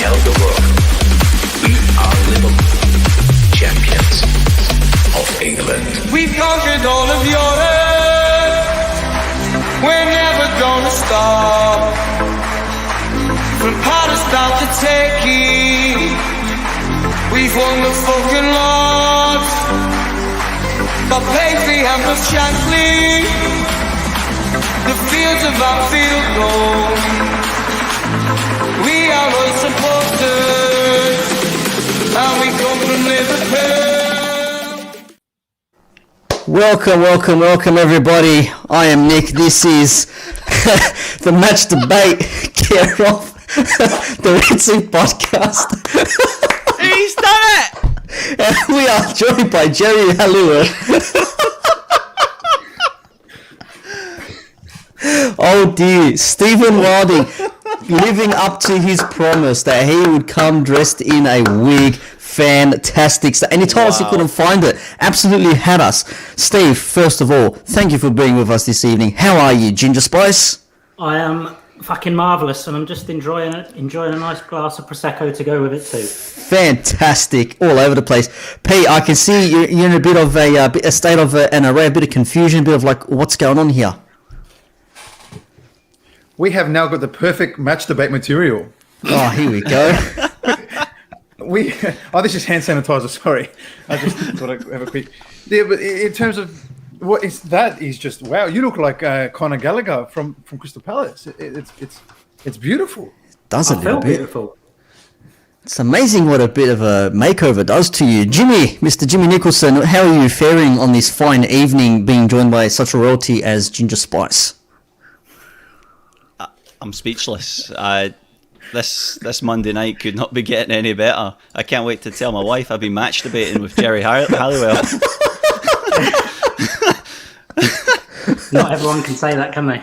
tell the world we are Liverpool, champions of England. We've conquered all of Europe. We're never gonna stop. From Palestine to Turkey, we've won the fucking lot. But Paisley and the Shankly, the fields of our field gold. We are all supporters, and we come from Liverpool. Welcome everybody. I am Nick. This is the match debate care of the Red Sea podcast. He's done it! And we are joined by Jerry Halua. Oh dear, Stephen Wilding living up to his promise that he would come dressed in a wig. Fantastic stuff. And he told us he couldn't find it. Absolutely had us. Steve, first of all, thank you for being with us this evening. How are you, Ginger Spice? I am fucking marvellous, and I'm just enjoying a nice glass of Prosecco to go with it too. Fantastic. All over the place. Pete, I can see you're in a bit of a state of an array, a bit of confusion, a bit of like, what's going on here? We have now got the perfect match debate material. Oh, here we go. This is hand sanitizer. Sorry, I just thought I'd have a quick. Yeah, but in terms of what is that? Is just wow. You look like Conor Gallagher from Crystal Palace. It's beautiful. Doesn't it? I feel beautiful. It's amazing what a bit of a makeover does to you, Jimmy. Mr. Jimmy Nicholson, how are you faring on this fine evening, being joined by such a royalty as Ginger Spice? I'm speechless. This Monday night could not be getting any better. I can't wait to tell my wife I've been match debating with Jerry Halliwell. Not everyone can say that, can they?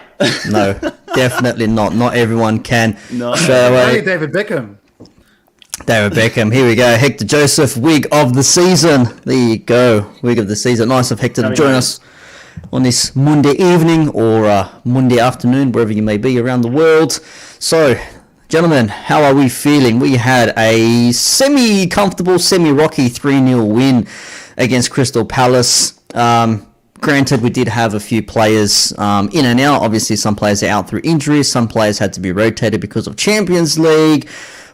No, definitely not. Not everyone can. No. Hey, David Beckham. David Beckham, here we go. Hector Joseph, wig of the season. There you go, wig of the season. Nice of Hector to join us on this Monday evening or Monday afternoon, wherever you may be around the world. So, gentlemen, how are we feeling? We had a semi-comfortable, semi-rocky 3-0 win against Crystal Palace. Granted, we did have a few players in and out. Obviously, some players are out through injuries. Some players had to be rotated because of Champions League.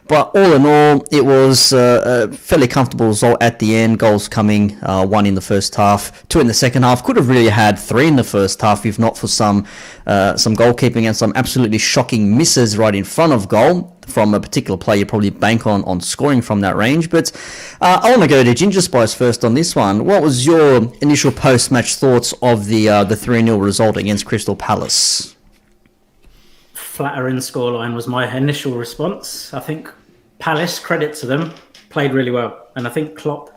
But all in all, it was a fairly comfortable result at the end. Goals coming, 1 in the first half, 2 in the second half. Could have really had 3 in the first half if not for some goalkeeping and some absolutely shocking misses right in front of goal from a particular player you probably bank on scoring from that range. But I want to go to Ginger Spice first on this one. What was your initial post-match thoughts of the 3-0 result against Crystal Palace? Flattering scoreline was my initial response. I think Palace, credit to them, played really well. And I think Klopp,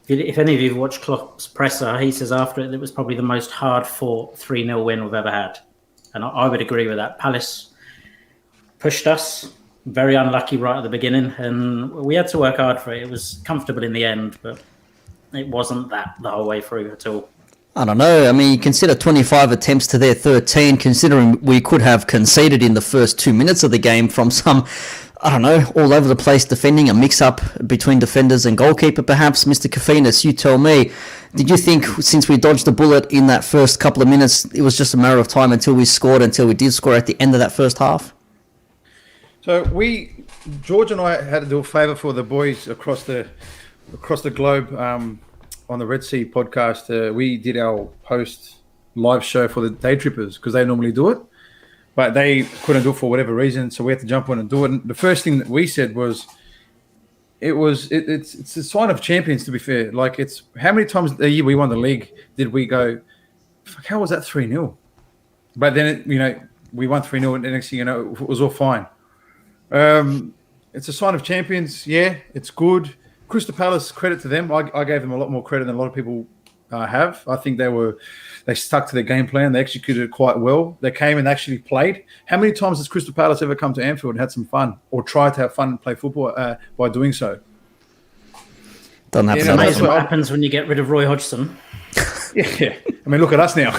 if any of you have watched Klopp's presser, he says after it was probably the most hard-fought 3-0 win we've ever had. And I would agree with that. Palace pushed us, very unlucky right at the beginning, and we had to work hard for it. It was comfortable in the end, but it wasn't that the whole way through at all. I don't know. I mean, you consider 25 attempts to their 13, considering we could have conceded in the first 2 minutes of the game from some, I don't know, all over the place defending, a mix-up between defenders and goalkeeper perhaps. Mr. Kofinas, you tell me, did you think since we dodged the bullet in that first couple of minutes, it was just a matter of time until we did score at the end of that first half? So George and I had to do a favour for the boys across the globe. On the Red Sea podcast, we did our post live show for the day trippers because they normally do it, but they couldn't do it for whatever reason, so we had to jump on and do it. And the first thing that we said was, it's a sign of champions. To be fair, like it's how many times the year we won the league did we go, fuck, how was that 3-0? But then we won 3-0, and the next thing you know, it was all fine. It's a sign of champions. Yeah, it's good. Crystal Palace, credit to them. I gave them a lot more credit than a lot of people have. I think they stuck to their game plan. They executed it quite well. They came and actually played. How many times has Crystal Palace ever come to Anfield and had some fun or tried to have fun and play football by doing so? Doesn't happen. It's amazing what happens when you get rid of Roy Hodgson. Yeah. I mean, look at us now.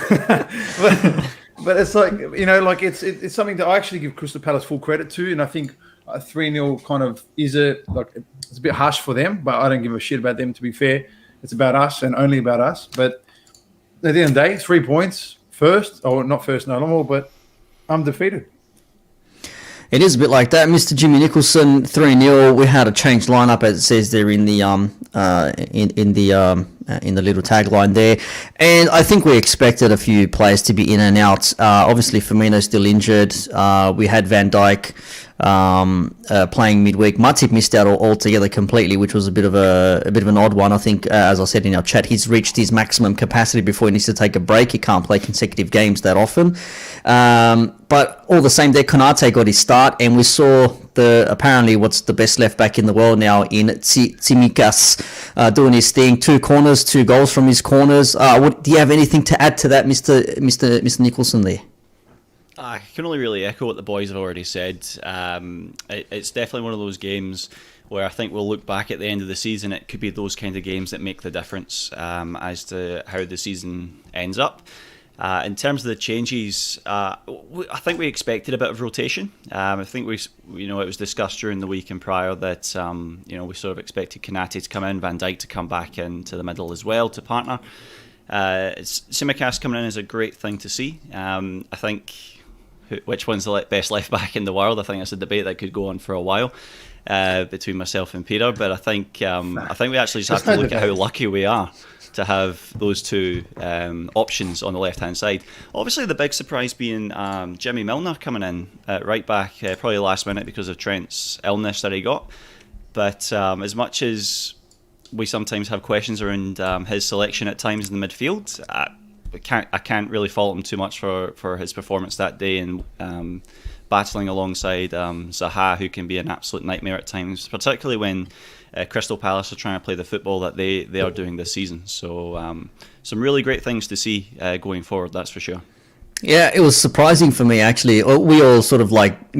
But it's like, it's something that I actually give Crystal Palace full credit to. And I think a 3-0 kind of it's a bit harsh for them, but I don't give a shit about them, to be fair. It's about us and only about us. But at the end of the day, 3 points first, or not first, no more, but I'm defeated. It is a bit like that, Mr. Jimmy Nicholson. 3-0. We had a changed lineup, as it says there in the in the little tagline there, and I think we expected a few players to be in and out. Obviously, Firmino's still injured. We had Van Dijk playing midweek. Matip missed out altogether completely, which was a bit of an odd one. I think, as I said in our chat, he's reached his maximum capacity before he needs to take a break. He can't play consecutive games that often. But all the same, there Konate got his start, and we saw apparently what's the best left back in the world now in Tsimikas doing his thing. 2 corners, 2 goals from his corners. Do you have anything to add to that, Mr. Nicholson there? I can only really echo what the boys have already said. It's definitely one of those games where I think we'll look back at the end of the season. It could be those kind of games that make the difference as to how the season ends up. In terms of the changes, I think we expected a bit of rotation. I think it was discussed during the week and prior that we sort of expected Konate to come in, Van Dijk to come back into the middle as well to partner. Tsimikas coming in is a great thing to see. I think which one's the best left back in the world? I think that's a debate that could go on for a while between myself and Peter. But I think we actually just have to look at how lucky we are to have those 2 options on the left-hand side. Obviously, the big surprise being Jimmy Milner coming in at right back, probably last minute because of Trent's illness that he got. But as much as we sometimes have questions around his selection at times in the midfield, I can't really fault him too much for his performance that day and battling alongside Zaha, who can be an absolute nightmare at times, particularly when Crystal Palace are trying to play the football that they are doing this season. So some really great things to see going forward, that's for sure. Yeah, it was surprising for me, actually. We all sort of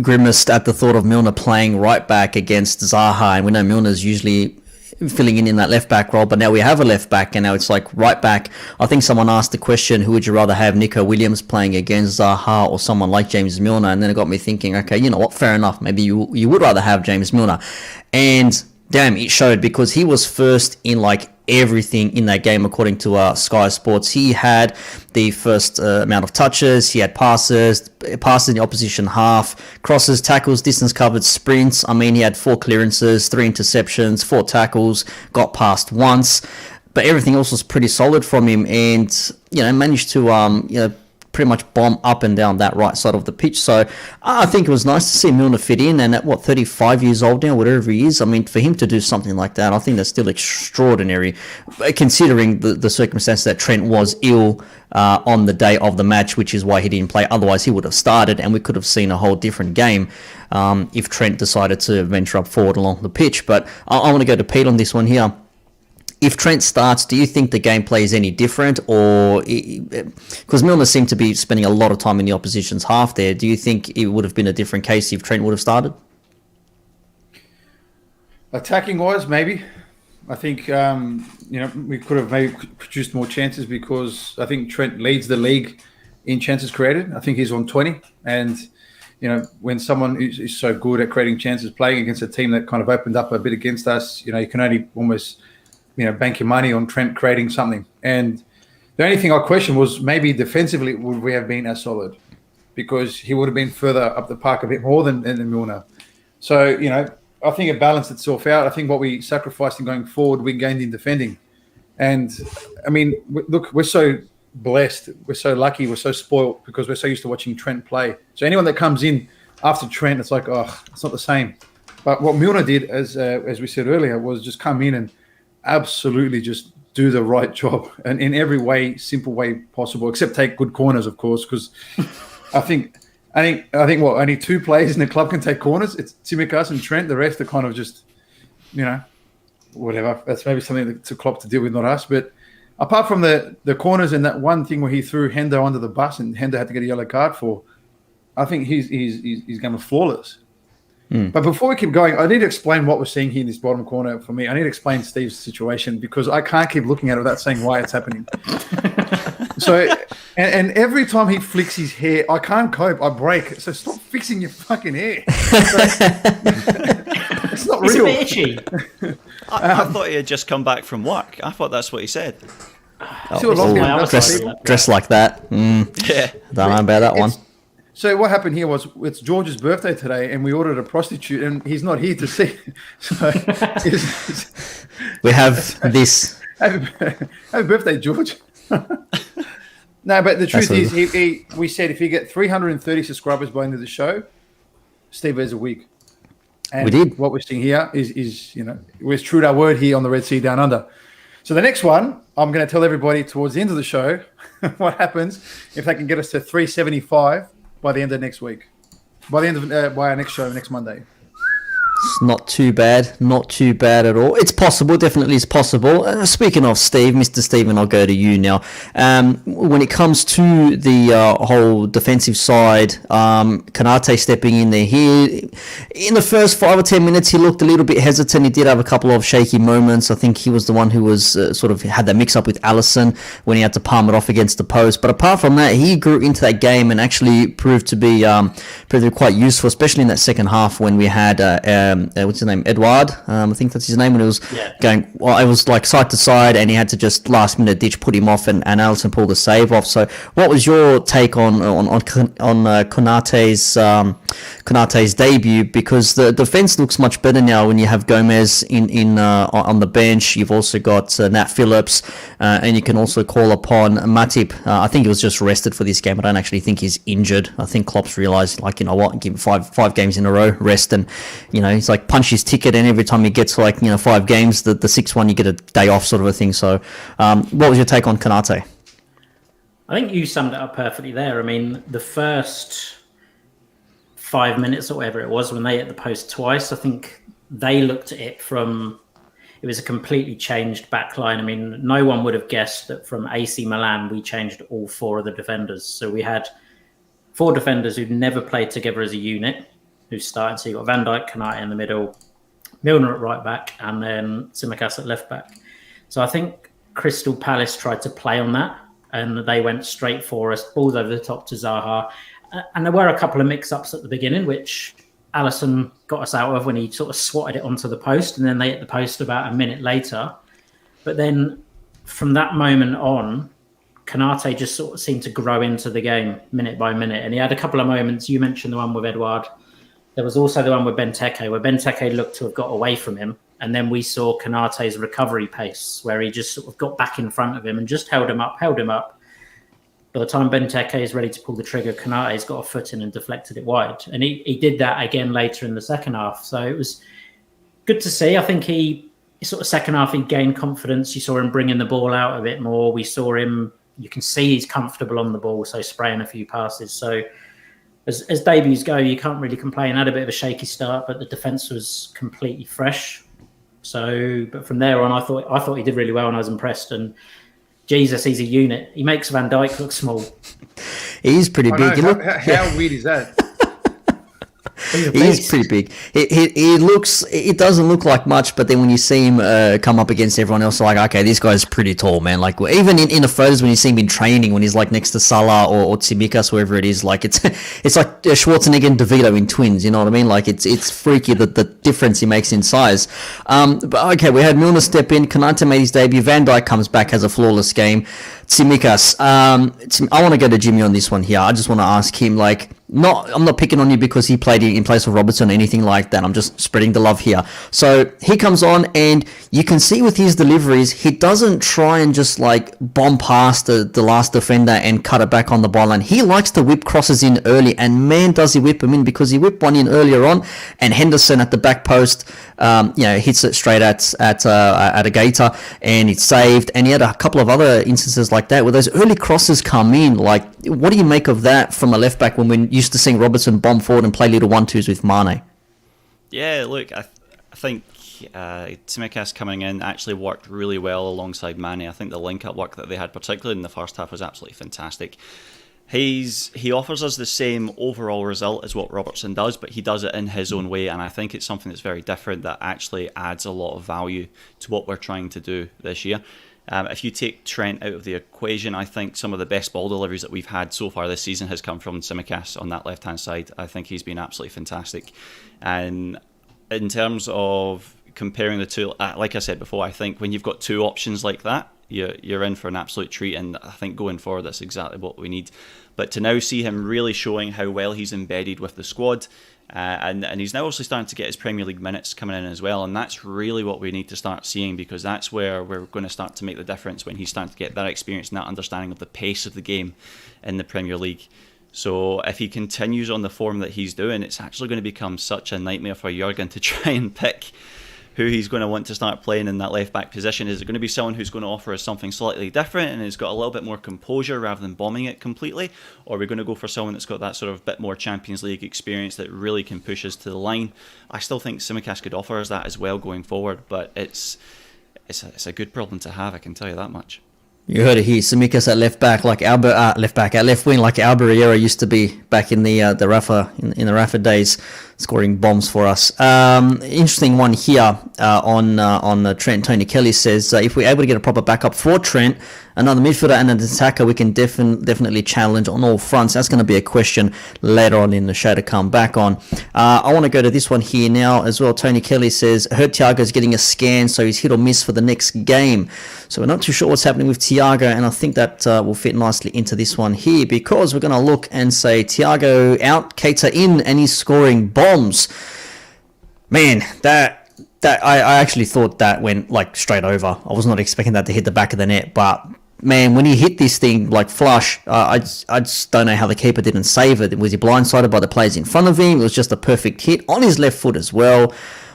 grimaced at the thought of Milner playing right back against Zaha, and we know Milner's usually filling in that left back role, but now we have a left back, and now it's right back. I think someone asked the question, who would you rather have, Nico Williams playing against Zaha or someone like James Milner? And then it got me thinking, okay, you know what, fair enough, maybe you would rather have James Milner. And damn, it showed, because he was first in everything in that game according to Sky Sports. He had the first amount of touches, he had passes in the opposition half, crosses, tackles, distance covered, sprints. I mean, he had 4 clearances, 3 interceptions, 4 tackles, got past once, but everything else was pretty solid from him, and managed to pretty much bomb up and down that right side of the pitch. So I think it was nice to see Milner fit in, and at 35 years old now, whatever he is, I mean, for him to do something like that, I think that's still extraordinary, considering the circumstance that Trent was ill on the day of the match, which is why he didn't play. Otherwise, he would have started, and we could have seen a whole different game if Trent decided to venture up forward along the pitch. But I want to go to Pete on this one here. If Trent starts, do you think the gameplay is any different? Or, because Milner seemed to be spending a lot of time in the opposition's half there, do you think it would have been a different case if Trent would have started? Attacking wise, maybe. I think we could have maybe produced more chances, because I think Trent leads the league in chances created. I think he's on 20, and when someone is so good at creating chances, playing against a team that kind of opened up a bit against us, you can only almost bank your money on Trent creating something. And the only thing I questioned was maybe defensively would we have been as solid, because he would have been further up the park a bit more than Milner. So I think it balanced itself out. I think what we sacrificed in going forward, we gained in defending. And I mean, look, we're so blessed, we're so lucky, we're so spoiled, because we're so used to watching Trent play. So anyone that comes in after Trent, it's like, it's not the same. But what Milner did, as we said earlier, was just come in and absolutely just do the right job, and in every way, simple way possible, except take good corners, of course, because I think what, only 2 players in the club can take corners. It's Tsimikas and Trent. The rest are kind of just, whatever. That's maybe something to Klopp to deal with, not us. But apart from the corners and that one thing where he threw Hendo under the bus and Hendo had to get a yellow card for, I think his game was flawless. But before we keep going, I need to explain what we're seeing here in this bottom corner for me. I need to explain Steve's situation, because I can't keep looking at it without saying why it's happening. So, and every time he flicks his hair, I can't cope. I break. So stop fixing your fucking hair. It's not It's real. a bit itchy. I thought he had just come back from work. I thought that's what he said. See what Lockie my does, other people? side. Dressed like that. Yeah. Don't know about that one. So what happened here was it's George's birthday today, and we ordered a prostitute, and he's not here to see. So We have this. happy birthday, George. No, but the truth That's is, we said if you get 330 subscribers by the end of the show, Steve has a wig. And We did. What we're seeing here is we're true to our word here on the Red Sea Down Under. So the next one, I'm going to tell everybody towards the end of the show what happens if they can get us to 375 by the end of next week, by our next show next Monday. It's not too bad. Not too bad at all. It's possible. Definitely is possible. Speaking of Steve, Mr. Steven, I'll go to you now. When it comes to the whole defensive side, Konate stepping in there here. In the first 5 or 10 minutes, he looked a little bit hesitant. He did have a couple of shaky moments. I think he was the one who was sort of had that mix-up with Allison when he had to palm it off against the post. But apart from that, he grew into that game and actually proved to be quite useful, especially in that second half when we had... what's his name? Edward. I think that's his name. When it was going, well, it was like side to side, and he had to just last minute ditch, put him off, and Allison pulled the save off. So, what was your take on Konate's debut? Because the defense looks much better now when you have Gomez on the bench. You've also got Nat Phillips, and you can also call upon Matip. I think he was just rested for this game. I don't actually think he's injured. I think Klopp's realised, like, you know what, give him five games in a row, rest, and he's like punch his ticket, and every time he gets 5 games, the sixth one you get a day off, sort of a thing. So, what was your take on Konate? I think you summed it up perfectly there. I mean, the first 5 minutes or whatever it was when they hit the post twice, I think they looked at it from... It was a completely changed backline. I mean, no one would have guessed that from AC Milan, we changed all 4 of the defenders. So we had 4 defenders who'd never played together as a unit, who started. So you got Van Dijk, Konate in the middle, Milner at right back, and then Tsimikas at left back. So I think Crystal Palace tried to play on that, and they went straight for us, balls over the top to Zaha. And there were a couple of mix-ups at the beginning, which Allison got us out of when he sort of swatted it onto the post, and then they hit the post about a minute later. But then from that moment on, Konate just sort of seemed to grow into the game minute by minute. And he had a couple of moments. You mentioned the one with Edouard. There was also the one with Benteke, where Benteke looked to have got away from him. And then we saw Konate's recovery pace, where he just sort of got back in front of him and just held him up. By the time Benteke is ready to pull the trigger, Konate's got a foot in and deflected it wide. And he did that again later in the second half. So it was good to see. I think he sort of second half, he gained confidence. You saw him bringing the ball out a bit more. We saw him, you can see he's comfortable on the ball, so spraying a few passes. So as debuts go, you can't really complain. Had a bit of a shaky start, but the defence was completely fresh. So, but from there on, I thought he did really well, and I was impressed. And Jesus, he's a unit. He makes Van Dijk look small. He's pretty big. How weird is that? He's pretty big. It doesn't look like much, but then when you see him come up against everyone else, like, okay, this guy's pretty tall, man. Like, even in the photos when you see him in training, when he's like next to Salah or Tsimikas, whoever it is, like it's like Schwarzenegger and DeVito in Twins. You know what I mean? Like it's freaky the difference he makes in size. But okay, we had Milner step in. Konate made his debut. Van Dijk comes back, has a flawless game. Tsimikas. I want to go to Jimmy on this one here. I just want to ask him, like, I'm not picking on you because he played in place of Robertson or anything like that. I'm just spreading the love here. So he comes on, and you can see with his deliveries, he doesn't try and just like bomb past the last defender and cut it back on the byline. He likes to whip crosses in early, and man, does he whip them in, because he whipped one in earlier on, and Henderson at the back post, hits it straight at a gator, and it's saved. And he had a couple of other instances like that where those early crosses come in. Like, what do you make of that from a left back when we're used to seeing Robertson bomb forward and play little 1-2s with Mane? Yeah, look, I think Tsimikas coming in actually worked really well alongside Mane. I think the link-up work that they had, particularly in the first half, was absolutely fantastic. He offers us the same overall result as what Robertson does, but he does it in his own way, and I think it's something that's very different that actually adds a lot of value to what we're trying to do this year. If you take Trent out of the equation, I think some of the best ball deliveries that we've had so far this season has come from Tsimikas on that left-hand side. I think he's been absolutely fantastic. And in terms of comparing the two, like I said before, I think when you've got two options like that, you're in for an absolute treat, and I think going forward that's exactly what we need. But to now see him really showing how well he's embedded with the squad, and he's now also starting to get his Premier League minutes coming in as well, and that's really what we need to start seeing, because that's where we're going to start to make the difference, when he's starting to get that experience and that understanding of the pace of the game in the Premier League. So if he continues on the form that he's doing, it's actually going to become such a nightmare for Jurgen to try and pick who he's going to want to start playing in that left-back position. Is it going to be someone who's going to offer us something slightly different and has got a little bit more composure rather than bombing it completely? Or are we going to go for someone that's got that sort of bit more Champions League experience that really can push us to the line? I still think Tsimikas could offer us that as well going forward, but it's a good problem to have, I can tell you that much. You heard it here. Tsimikas at left back, like Albert, left back at left wing, like Alba used to be back in the Rafa in the Rafa days, scoring bombs for us. Interesting one here on Trent. Tony Kelly says if we're able to get a proper backup for Trent, another midfielder and an attacker, we can definitely challenge on all fronts. That's going to be a question later on in the show to come back on. I want to go to this one here now as well. Tony Kelly says heard Thiago's getting a scan, so he's hit or miss for the next game. So we're not too sure what's happening with Thiago, and I think that will fit nicely into this one here, because we're going to look and say Thiago out, Keita in, and he's scoring bombs. Man, that I actually thought that went like straight over. I was not expecting that to hit the back of the net, but man, when he hit this thing like flush, I just don't know how the keeper didn't save it. Was he blindsided by the players in front of him? It was just a perfect hit on his left foot as well.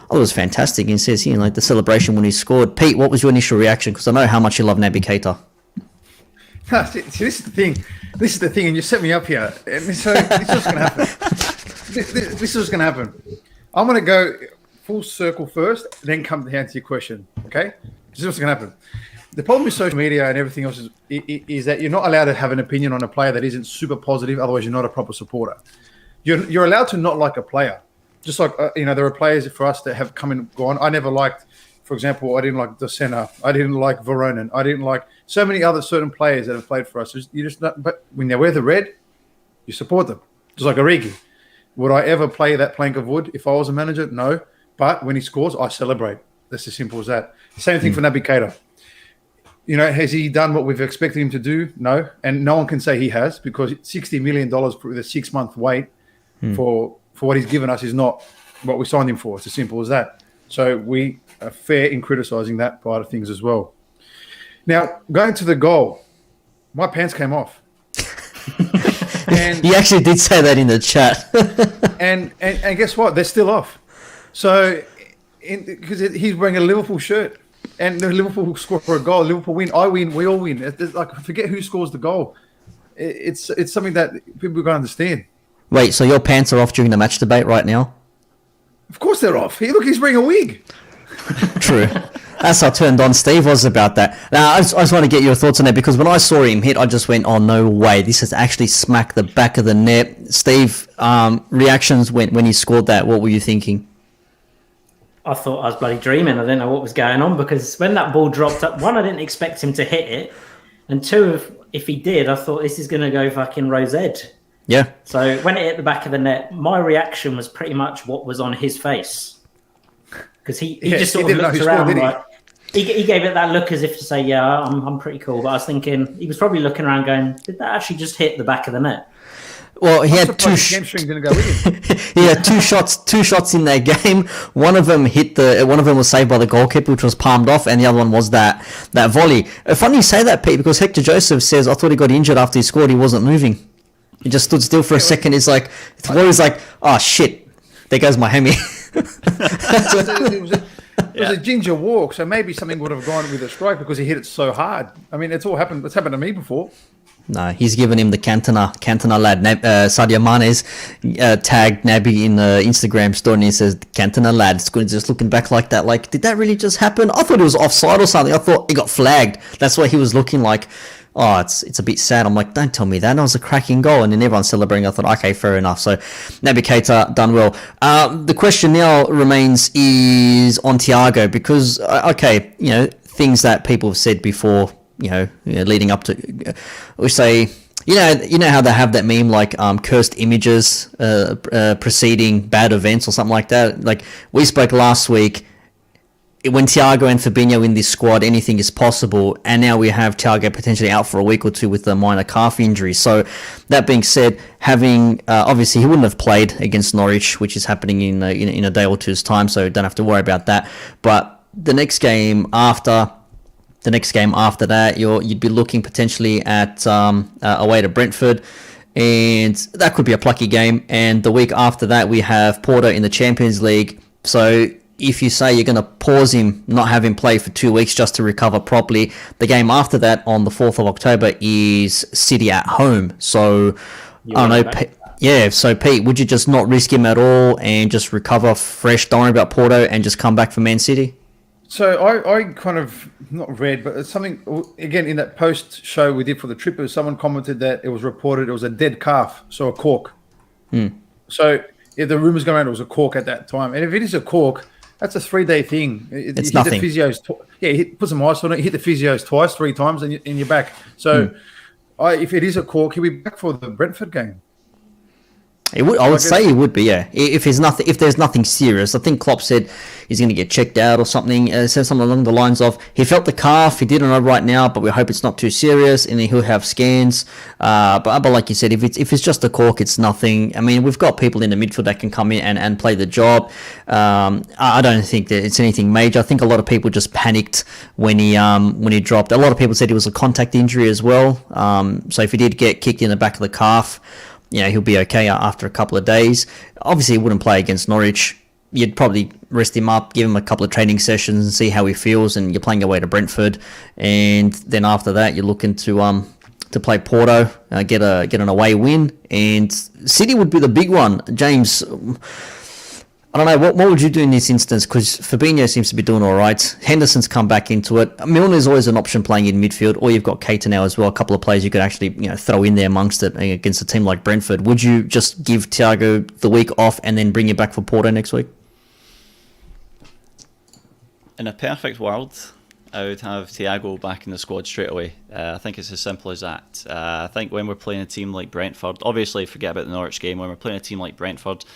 Oh, it was fantastic. And says here, like the celebration when he scored. Pete, what was your initial reaction? Because I know how much you love Naby Keita. See, this is the thing. This is the thing, and you set me up here. And so this is what's going to happen. This is what's going to happen. I'm going to go full circle first, then come to answer your question. Okay? This is what's going to happen. The problem with social media and everything else is that you're not allowed to have an opinion on a player that isn't super positive. Otherwise, you're not a proper supporter. You're allowed to not like a player. Just like, there are players for us that have come and gone. I never liked, for example, I didn't like Docena. I didn't like Veronin. I didn't like so many other certain players that have played for us. But when they wear the red, you support them. Just like Origi. Would I ever play that plank of wood if I was a manager? No. But when he scores, I celebrate. That's as simple as that. Same thing for Naby Keita. Has he done what we've expected him to do? No. And no one can say he has, because $60 million for the 6-month wait for what he's given us is not what we signed him for. It's as simple as that. So we are fair in criticising that part of things as well. Now, going to the goal, my pants came off. And you actually did say that in the chat. and guess what? They're still off. So, because he's wearing a Liverpool shirt, and the Liverpool score a goal, Liverpool win, I win, we all win. It's like, forget who scores the goal. It's something that people got to understand. Wait, so your pants are off during the match debate right now? Of course they're off. He's wearing a wig. True. That's how turned on Steve was about that. Now, I just want to get your thoughts on that, because when I saw him hit, I just went, oh, no way. This has actually smacked the back of the net. Steve, reactions when he scored that, what were you thinking? I thought I was bloody dreaming. I didn't know what was going on, because when that ball dropped up, one, I didn't expect him to hit it. And two, if he did, I thought this is going to go fucking rose-ed. Yeah. So when it hit the back of the net, my reaction was pretty much what was on his face. Because he just sort of looked around like... He gave it that look as if to say, yeah, I'm pretty cool. But I was thinking, he was probably looking around going, did that actually just hit the back of the net? Well, he had two shots in that game. One of them was saved by the goalkeeper, which was palmed off, and the other one was that volley. Funny you say that, Pete, because Hector Joseph says, I thought he got injured after he scored. He wasn't moving. He just stood still for a second. He's like, the Warrior's like, oh shit, there goes my hammy. It was a ginger walk, so maybe something would have gone with a strike because he hit it so hard. I mean, it's all happened. It's happened to me before. No, he's given him the Cantona lad. Sadio Mane's tagged Naby in the Instagram story, and he says, Cantona lad. It's good, just looking back like that. Like, did that really just happen? I thought it was offside or something. I thought he got flagged. That's why he was looking like, oh, it's a bit sad. I'm like, don't tell me that. That was a cracking goal. And then everyone's celebrating. I thought, okay, fair enough. So Naby Keita done well. The question now remains is on Thiago, because, things that people have said before, leading up to, we say, you know how they have that meme like cursed images preceding bad events or something like that. Like we spoke last week, when Thiago and Fabinho in this squad, anything is possible, and now we have Thiago potentially out for a week or two with a minor calf injury. So that being said, having obviously he wouldn't have played against Norwich, which is happening in a day or two's time, so don't have to worry about that. But the next game after that, you'd be looking potentially at away to Brentford, and that could be a plucky game. And the week after that, we have Porto in the Champions League. So if you say you're going to pause him, not have him play for 2 weeks just to recover properly, the game after that on the 4th of October is City at home. So I don't know. So Pete, would you just not risk him at all and just recover fresh, don't worry about Porto, and just come back for Man City? So I kind of, not read, but it's something, again, in that post show we did for the Trippers, someone commented that it was reported it was a dead calf, so a cork. So if the rumours going around it was a cork at that time. And if it is a cork, that's a 3-day thing. It's nothing. The physios, put some ice on it, hit the physios twice, 3 times, and you're back. So if it is a cork, he'll be back for the Brentford game. I would say he would be, yeah. If there's nothing serious, I think Klopp said he's going to get checked out or something. Said something along the lines of he felt the calf, he didn't know right now, but we hope it's not too serious, and then he'll have scans. But like you said, if it's just a cork, it's nothing. I mean, we've got people in the midfield that can come in and play the job. I don't think that it's anything major. I think a lot of people just panicked when he dropped. A lot of people said it was a contact injury as well. So if he did get kicked in the back of the calf, he'll be okay after a couple of days. Obviously, he wouldn't play against Norwich. You'd probably rest him up, give him a couple of training sessions and see how he feels, and you're playing away to Brentford. And then after that, you're looking to play Porto, get an away win. And City would be the big one. James, I don't know, what would you do in this instance? Because Fabinho seems to be doing all right. Henderson's come back into it. Milner's always an option playing in midfield, or you've got Keita now as well, a couple of players you could actually throw in there amongst it against a team like Brentford. Would you just give Thiago the week off and then bring him back for Porto next week? In a perfect world, I would have Thiago back in the squad straight away. I think it's as simple as that. I think when we're playing a team like Brentford, obviously forget about the Norwich game, when we're playing a team like Brentford,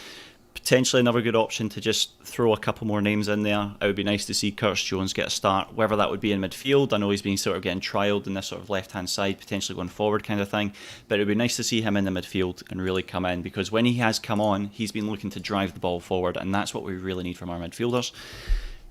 potentially another good option to just throw a couple more names in there. It would be nice to see Curtis Jones get a start, whether that would be in midfield. I know he's been sort of getting trialled in this sort of left-hand side, potentially going forward kind of thing. But it would be nice to see him in the midfield and really come in, because when he has come on, he's been looking to drive the ball forward, and that's what we really need from our midfielders.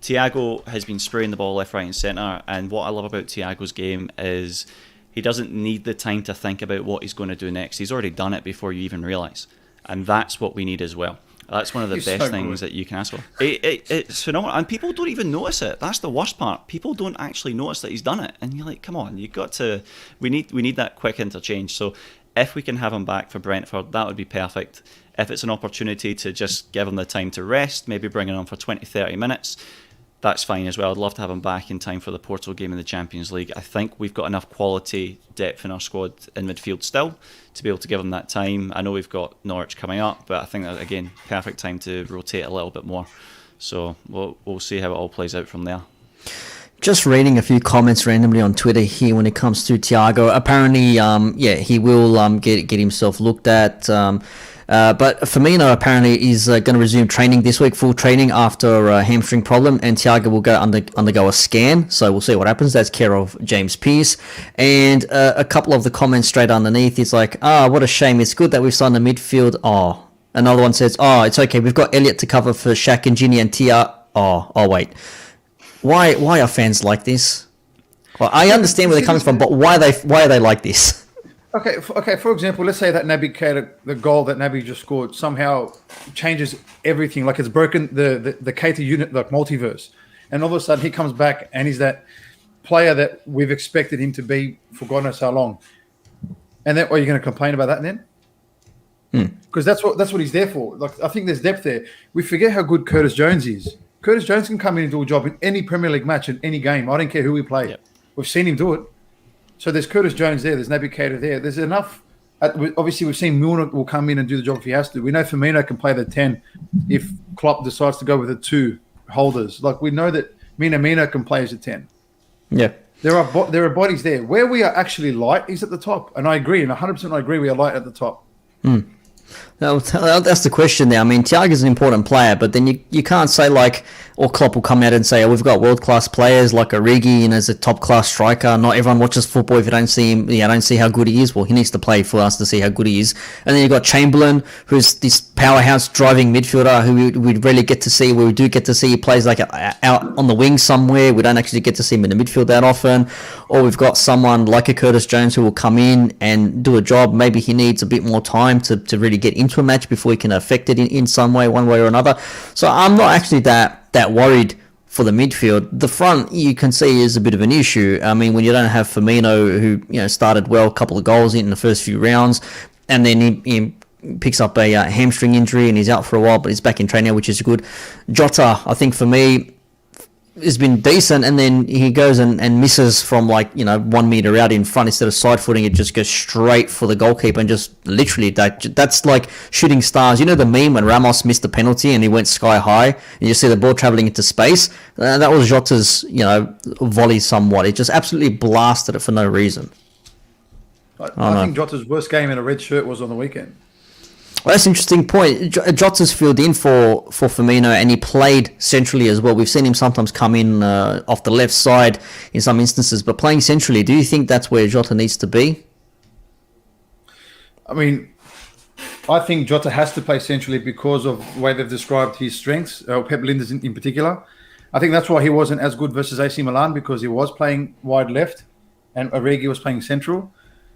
Thiago has been spraying the ball left, right and centre, and what I love about Thiago's game is he doesn't need the time to think about what he's going to do next. He's already done it before you even realise. And that's what we need as well. That's one of the best things that you can ask for. It's phenomenal, and people don't even notice it. That's the worst part. People don't actually notice that he's done it, and you're like, come on, you got to. We need that quick interchange. So if we can have him back for Brentford, that would be perfect. If it's an opportunity to just give him the time to rest, maybe bring him on for 20-30 minutes, that's fine as well. I'd love to have him back in time for the Porto game in the Champions League. I think we've got enough quality depth in our squad in midfield still to be able to give him that time. I know we've got Norwich coming up, but I think that, again, perfect time to rotate a little bit more. So we'll see how it all plays out from there. Just reading a few comments randomly on Twitter here when it comes to Thiago. Apparently, he will get himself looked at. But Firmino apparently is going to resume training this week, full training after a hamstring problem, and Thiago will undergo a scan. So we'll see what happens. That's care of James Pearce. And a couple of the comments straight underneath is like, what a shame. It's good that we've signed the midfield. Oh, another one says, it's okay. We've got Elliot to cover for Shaq and Ginny and Tia. Wait. Why are fans like this? Well, I understand where they're coming from, but why are they like this? Okay. For example, let's say that Naby Keita, the goal that Naby just scored, somehow changes everything. Like it's broken the Keita unit, like multiverse, and all of a sudden he comes back and he's that player that we've expected him to be for God knows how long. And then, are you going to complain about that then? Because that's what he's there for. Like I think there's depth there. We forget how good Curtis Jones is. Curtis Jones can come in and do a job in any Premier League match in any game. I don't care who we play. Yep. We've seen him do it. So there's Curtis Jones there. There's Naby Keita there. There's enough. Obviously, we've seen Milner will come in and do the job if he has to. We know Firmino can play the 10 if Klopp decides to go with the 2 holders. Like we know that Minamino can play as a 10. Yeah. There are bodies there. Where we are actually light is at the top, and I agree, and 100% I agree we are light at the top. That's the question there. I mean, Thiago's an important player, but then you can't say like, or Klopp will come out and say, oh, we've got world-class players like Origi and as a top-class striker. Not everyone watches football if you don't see him. Yeah, don't see how good he is. Well, he needs to play for us to see how good he is. And then you've got Chamberlain, who's this powerhouse driving midfielder who we rarely get to see. Where we do get to see he plays like out on the wing somewhere. We don't actually get to see him in the midfield that often. Or we've got someone like a Curtis Jones who will come in and do a job. Maybe he needs a bit more time to really get into a match before he can affect it in some way, one way or another. So I'm not actually that worried for the midfield. The front, you can see, is a bit of an issue. I mean, when you don't have Firmino, who started well, a couple of goals in the first few rounds, and then he picks up a hamstring injury and he's out for a while, but he's back in training now, which is good. Jota, I think for me, has been decent, and then he goes and misses from 1 meter out in front. Instead of side footing, it just goes straight for the goalkeeper, and just literally that's like shooting stars. You know the meme when Ramos missed the penalty and he went sky high, and you see the ball traveling into space. That was Jota's volley somewhat. It just absolutely blasted it for no reason. I think Jota's worst game in a red shirt was on the weekend. Well, that's an interesting point. Jota's filled in for Firmino, and he played centrally as well. We've seen him sometimes come in off the left side in some instances, but playing centrally, do you think that's where Jota needs to be? I mean, I think Jota has to play centrally because of the way they've described his strengths, Pep Lijnders in particular. I think that's why he wasn't as good versus AC Milan, because he was playing wide left and Origi was playing central.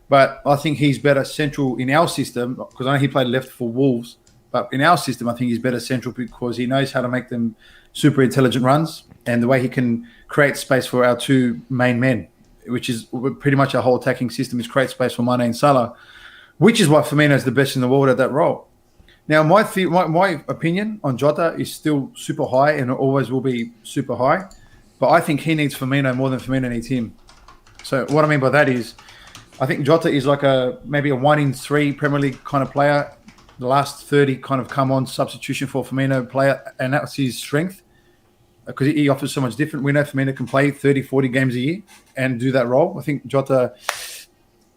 But I think he's better central in our system, because I know he played left for Wolves. But in our system, I think he's better central because he knows how to make them super intelligent runs, and the way he can create space for our two main men, which is pretty much our whole attacking system, is create space for Mane and Salah, which is why Firmino is the best in the world at that role. Now, my opinion on Jota is still super high, and it always will be super high. But I think he needs Firmino more than Firmino needs him. So what I mean by that is, I think Jota is like maybe a 1 in 3 Premier League kind of player. The last 30 kind of come on substitution for Firmino player, and that's his strength because he offers so much different. We know Firmino can play 30, 40 games a year and do that role. I think Jota,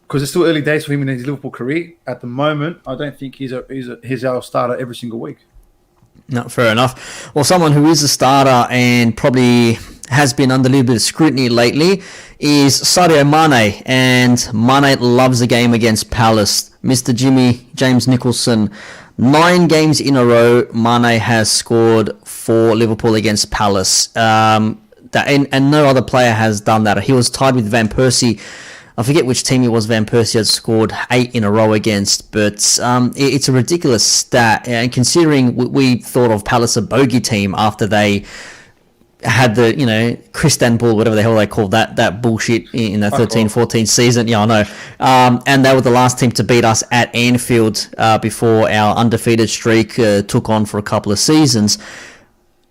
because it's still early days for him in his Liverpool career, at the moment, I don't think he's our starter every single week. No, fair enough. Well, someone who is a starter and probably has been under a little bit of scrutiny lately is Sadio Mane, and Mane loves the game against Palace. Mr. James Nicholson, 9 games in a row, Mane has scored for Liverpool against Palace. And no other player has done that. He was tied with Van Persie. I forget which team it was Van Persie had scored 8 in a row against, but it's a ridiculous stat. And considering we thought of Palace a bogey team after they had the, Cristanbul, whatever the hell they called that bullshit in the 13-14 season. Yeah, I know. And they were the last team to beat us at Anfield before our undefeated streak took on for a couple of seasons.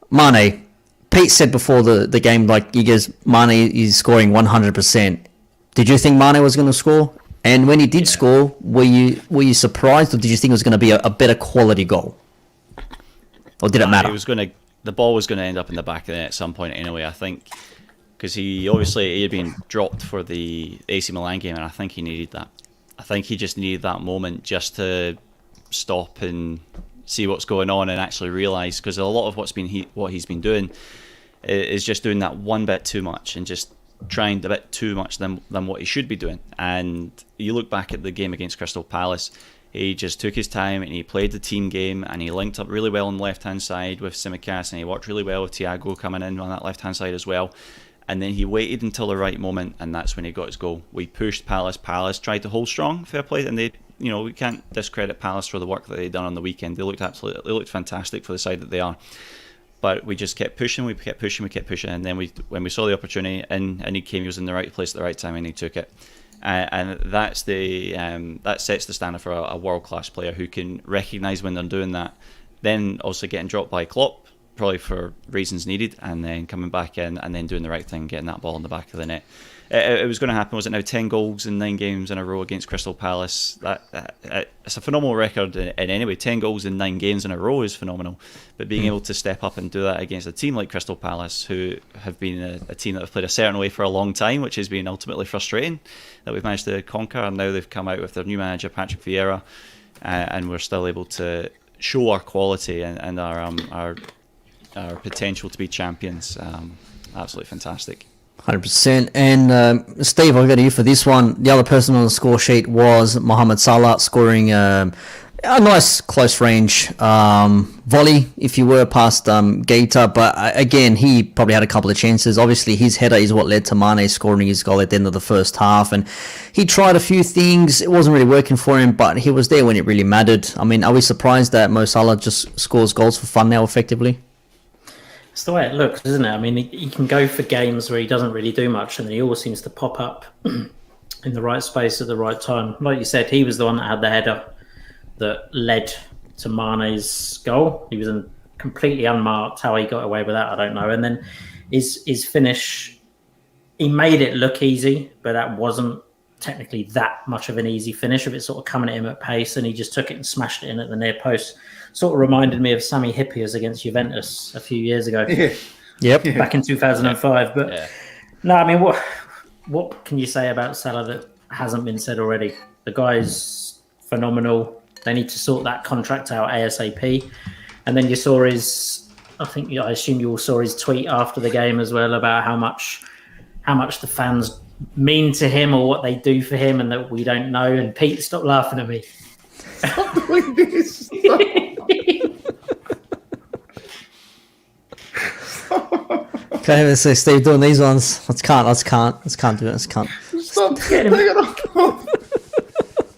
Mane, Pete said before the game, Mane is scoring 100%. Did you think Mane was going to score? And when he did score, were you surprised, or did you think it was going to be a better quality goal? Or did it matter? The ball was going to end up in the back of the net at some point anyway, I think, because he had been dropped for the AC Milan game, and I think he needed that. I think he just needed that moment just to stop and see what's going on and actually realise, because a lot of what he's been doing is just doing that one bit too much and just trying a bit too much than what he should be doing. And you look back at the game against Crystal Palace, he just took his time and he played the team game, and he linked up really well on the left-hand side with Tsimikas, and he worked really well with Thiago coming in on that left-hand side as well. And then he waited until the right moment, and that's when he got his goal. We pushed Palace. Palace tried to hold strong, fair play, and we can't discredit Palace for the work that they'd done on the weekend. They looked fantastic for the side that they are. But we just kept pushing, and then when we saw the opportunity and he was in the right place at the right time, and he took it. And that sets the standard for a world-class player who can recognise when they're doing that. Then also getting dropped by Klopp, probably for reasons needed, and then coming back in and then doing the right thing, getting that ball in the back of the net. It was going to happen. Was it now 10 goals in 9 games in a row against Crystal Palace? It's a phenomenal record in any way. 10 goals in 9 games in a row is phenomenal. But being able to step up and do that against a team like Crystal Palace, who have been a team that have played a certain way for a long time, which has been ultimately frustrating, that we've managed to conquer. And now they've come out with their new manager, Patrick Vieira, and we're still able to show our quality and our potential to be champions. Absolutely fantastic. 100%. And Steve, I'll go to you for this one. The other person on the score sheet was Mohamed Salah, scoring a nice close range volley, if you were, past Jota. But again, he probably had a couple of chances. Obviously, his header is what led to Mane scoring his goal at the end of the first half. And he tried a few things. It wasn't really working for him, but he was there when it really mattered. I mean, are we surprised that Mo Salah just scores goals for fun now, effectively? It's the way it looks, isn't it? I mean, he can go for games where he doesn't really do much, and then he always seems to pop up in the right space at the right time. Like you said, he was the one that had the header that led to Mane's goal. He was completely unmarked. How he got away with that, I don't know. And then his finish, he made it look easy, but that wasn't technically that much of an easy finish. Of it sort of coming at him at pace, and he just took it and smashed it in at the near post. Sort of reminded me of Sami Hyypiä's against Juventus a few years ago. Yep. Back in 2005. But no, I mean, what can you say about Salah that hasn't been said already? The guy's phenomenal. They need to sort that contract out ASAP. And then you saw I assume you all saw his tweet after the game as well about how much the fans mean to him or what they do for him, and that we don't know. And Pete, stop laughing at me. Stop doing this. Stop. Can't even say Steve doing these ones. Let's can't do it. Let's can't. Stop getting it off.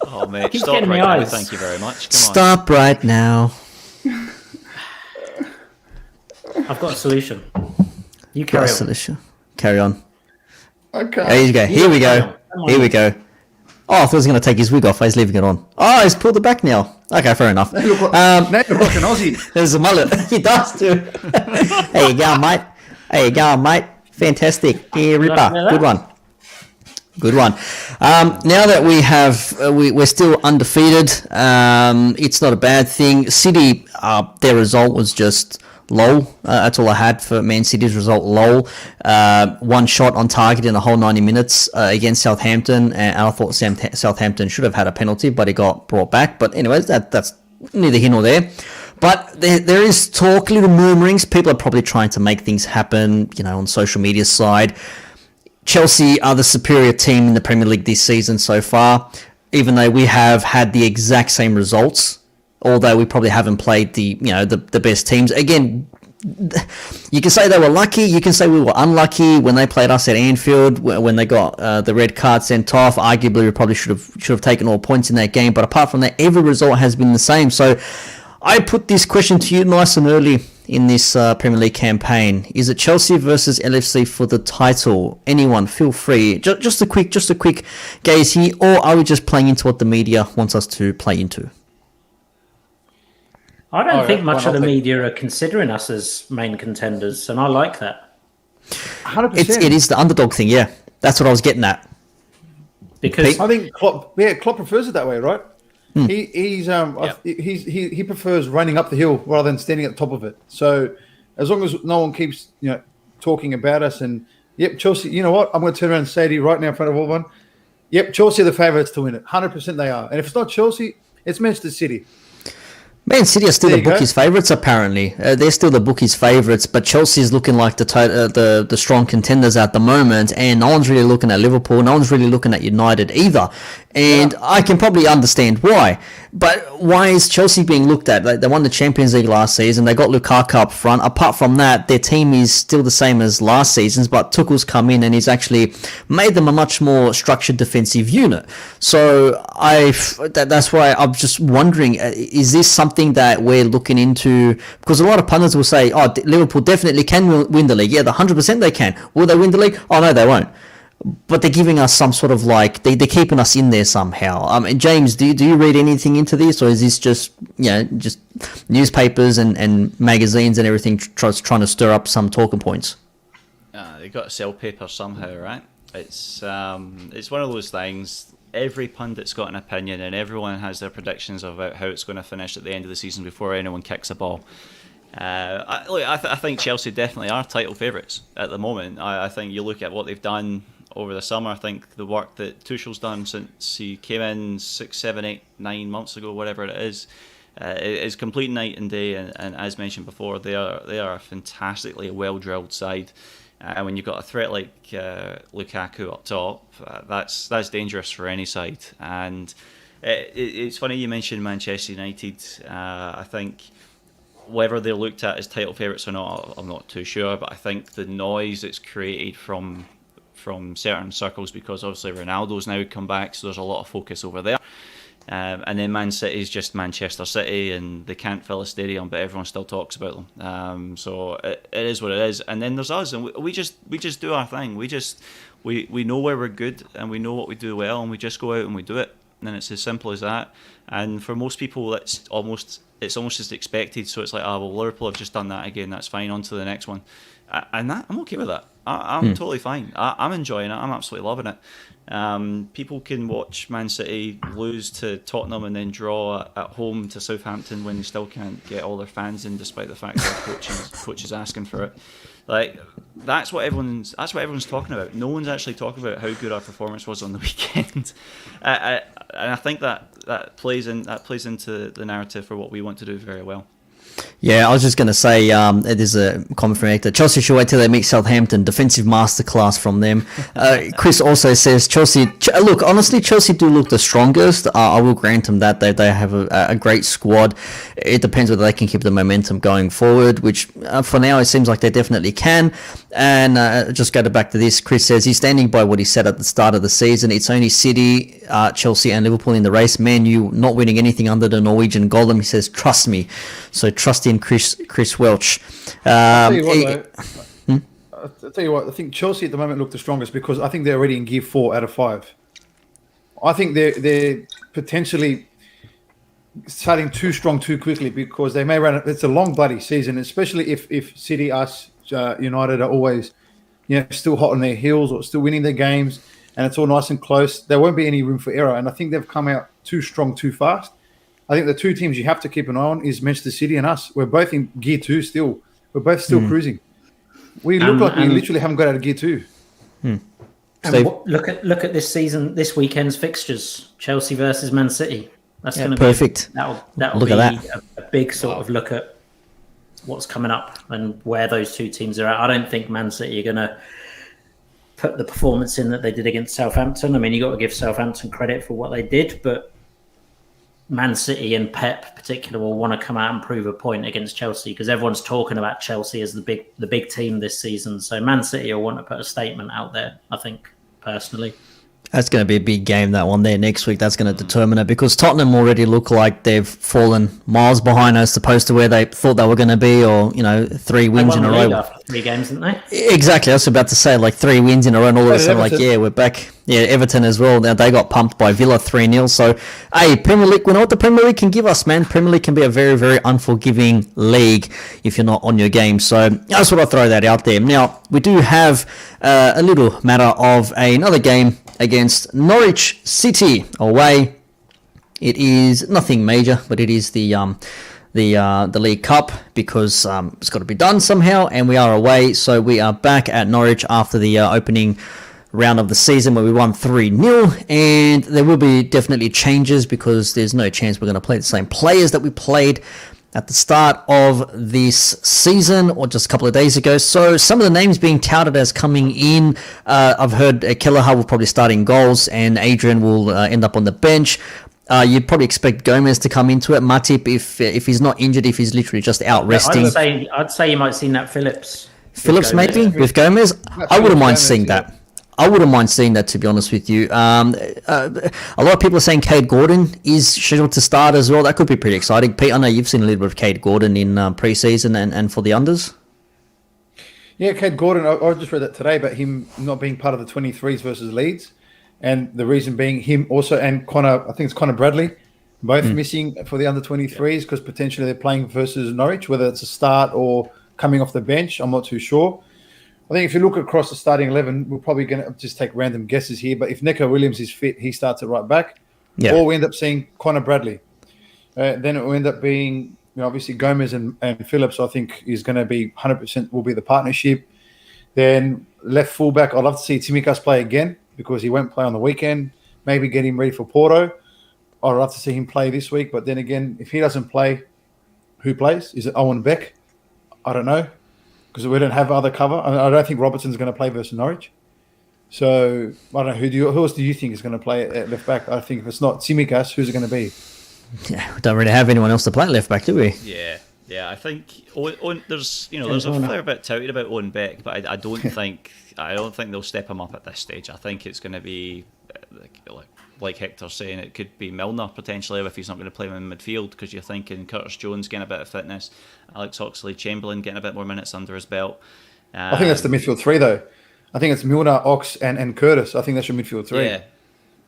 Oh, mate, Keep stop getting right my now. eyes. Thank you very much. Come Stop right now. I've got a solution. You Got carry a on. solution. Carry on. Okay. There you go. Here we go. Come Here on. we go. Oh, I thought he was going to take his wig off. He's leaving it on. Oh, he's pulled it back now. Okay, fair enough. Now you're like an Aussie. There's a mullet. He does too. There you go, mate. There you go, mate. Fantastic. Yeah, Ripper. Good one. Good one. Now that we have, we're still undefeated. It's not a bad thing. City, their result was just low. That's all I had for Man City's result. Low. One shot on target in the whole 90 minutes against Southampton, and I thought Southampton should have had a penalty, but it got brought back. But anyways, that's neither here nor there. But there is talk, little murmurings. People are probably trying to make things happen, on social media side. Chelsea are the superior team in the Premier League this season so far, even though we have had the exact same results. Although we probably haven't played the best teams. Again, you can say they were lucky. You can say we were unlucky when they played us at Anfield, when they got the red card sent off. Arguably, we probably should have taken all points in that game. But apart from that, every result has been the same. So I put this question to you nice and early in this Premier League campaign. Is it Chelsea versus LFC for the title? Anyone, feel free. Just a quick gaze here, or are we just playing into what the media wants us to play into? I don't think much of the I think- media are considering us as main contenders, and I like that 100%. It is the underdog thing, yeah. That's what I was getting at. because I think Klopp prefers it that way, right? He prefers running up the hill rather than standing at the top of it. So as long as no one keeps talking about us, and Chelsea. You know what? I'm going to turn around and say to you right now in front of everyone. Yep, Chelsea are the favourites to win it. 100% they are. And if it's not Chelsea, it's Manchester City. Man City are still There the you go. bookies' favourites, apparently. They're still the bookies' favourites, but Chelsea is looking like the strong contenders at the moment, and no one's really looking at Liverpool. No one's really looking at United either. And I can probably understand why. But why is Chelsea being looked at? Like, they won the Champions League last season. They got Lukaku up front. Apart from that, their team is still the same as last season's, but Tuchel's come in and he's actually made them a much more structured defensive unit. So that's why I'm just wondering, is this something that we're looking into? Because a lot of pundits will say, Liverpool definitely can win the league. Yeah, 100% they can. Will they win the league? Oh, no, they won't. but they're giving us some sort of like they're keeping us in there somehow. James, do you read anything into this, or is this just just newspapers and magazines and everything trying to stir up some talking points? They got to sell paper somehow, right? It's one of those things. Every pundit's got an opinion, and everyone has their predictions about how it's going to finish at the end of the season before anyone kicks a ball. I think Chelsea definitely are title favourites at the moment. I think you look at what they've done over the summer. I think the work that Tuchel's done since he came in 6, 7, 8, 9 months ago, whatever it is complete night and day. And as mentioned before, they are a fantastically well drilled side. And when you've got a threat like Lukaku up top, that's dangerous for any side. And it's funny you mentioned Manchester United. I think whether they're looked at as title favourites or not, I'm not too sure. But I think the noise that's created from certain circles, because obviously Ronaldo's now come back, so there's a lot of focus over there. And then Man City is just Manchester City, and they can't fill a stadium, but everyone still talks about them. So it is what it is. And then there's us, and we just do our thing. We know where we're good, and we know what we do well, and we just go out and we do it. And it's as simple as that. And for most people, it's almost just expected. So it's like, well, Liverpool have just done that again. That's fine. On to the next one. And I'm okay with that. I'm totally fine. I'm enjoying it. I'm absolutely loving it. People can watch Man City lose to Tottenham and then draw at home to Southampton when they still can't get all their fans in, despite the fact that coach is asking for it. Like that's what everyone's talking about. No one's actually talking about how good our performance was on the weekend. And I think that plays into the narrative for what we want to do very well. Yeah, I was just going to say, there's a comment from Hector. Chelsea should wait till they meet Southampton. Defensive masterclass from them. Chris also says Chelsea. Look, honestly, Chelsea do look the strongest. I will grant them that they have a great squad. It depends whether they can keep the momentum going forward, which for now it seems like they definitely can. And just go back to this. Chris says he's standing by what he said at the start of the season. It's only City, Chelsea, and Liverpool in the race. Man U not winning anything under the Norwegian golem. He says, trust me. So trust in Chris Welch. I'll tell you what, I think Chelsea at the moment look the strongest because I think they're already in gear 4 out of 5. I think they're potentially starting too strong too quickly because they may run. It's a long bloody season, especially if City, us, United are always, still hot on their heels or still winning their games, and it's all nice and close. There won't be any room for error, and I think they've come out too strong too fast. I think the two teams you have to keep an eye on is Manchester City and us. We're both in gear 2 still. We're both still cruising. We look like we literally haven't got out of gear 2. And look at this weekend's fixtures: Chelsea versus Man City. That's going to be perfect. That'll be a big sort of look at what's coming up and where those two teams are at. I don't think Man City are going to put the performance in that they did against Southampton. I mean, you got to give Southampton credit for what they did, but Man City and Pep particularly will want to come out and prove a point against Chelsea because everyone's talking about Chelsea as the big team this season. So Man City will want to put a statement out there, I think, personally. That's going to be a big game, that one there next week. That's going to determine it because Tottenham already look like they've fallen miles behind as opposed to where they thought they were going to be, or 3 wins in a row. After 3 games, didn't they? Exactly. I was about to say 3 wins in a row, and all of a sudden, we're back. Yeah, Everton as well. Now they got pumped by Villa 3-0. So, hey, Premier League, we know what the Premier League can give us, man. Premier League can be a very, very unforgiving league if you're not on your game. So I just want to throw that out there. Now we do have a little matter of another game against Norwich City away. It is nothing major, but it is the League Cup because it's got to be done somehow, and we are away. So we are back at Norwich after the opening round of the season where we won 3-0, and there will be definitely changes because there's no chance we're going to play the same players that we played at the start of this season or just a couple of days ago. So some of the names being touted as coming in, I've heard Kelleher will probably start in goals and Adrian will end up on the bench. You'd probably expect Gomez to come into it. Matip, if he's not injured, if he's literally just out resting. I'd say you might see Nat Phillips. Phillips maybe with Gomez. I wouldn't mind seeing that. I wouldn't mind seeing that, to be honest with you. A lot of people are saying Cade Gordon is scheduled to start as well. That could be pretty exciting. Pete, I know you've seen a little bit of Cade Gordon in pre-season and for the unders. Yeah, Cade Gordon, I just read that today about him not being part of the 23s versus Leeds. And the reason being him also and Connor, I think it's Connor Bradley, both missing for the under 23s because potentially they're playing versus Norwich, whether it's a start or coming off the bench. I'm not too sure. I think if you look across the starting 11, we're probably going to just take random guesses here. But if Neco Williams is fit, he starts at right back. Yeah. Or we end up seeing Connor Bradley. Then it will end up being, obviously Gomez and Phillips, I think, is going to be 100% will be the partnership. Then left fullback, I'd love to see Tsimikas play again because he won't play on the weekend. Maybe get him ready for Porto. I'd love to see him play this week. But then again, if he doesn't play, who plays? Is it Owen Beck? I don't know because we don't have other cover. I don't think Robertson's going to play versus Norwich. So I don't know. Who else do you think is going to play at left back? I think if it's not Tsimikas, who's it going to be? Yeah, we don't really have anyone else to play at left back, do we? Yeah. I think there's a fair bit touted about Owen Beck, but I don't think they'll step him up at this stage. I think it's going to be like Hector's saying, it could be Milner potentially if he's not going to play him in midfield because you're thinking Curtis Jones getting a bit of fitness, Alex Oxlade-Chamberlain getting a bit more minutes under his belt. I think that's the midfield three though. I think it's Milner, Ox, and Curtis. I think that's your midfield three.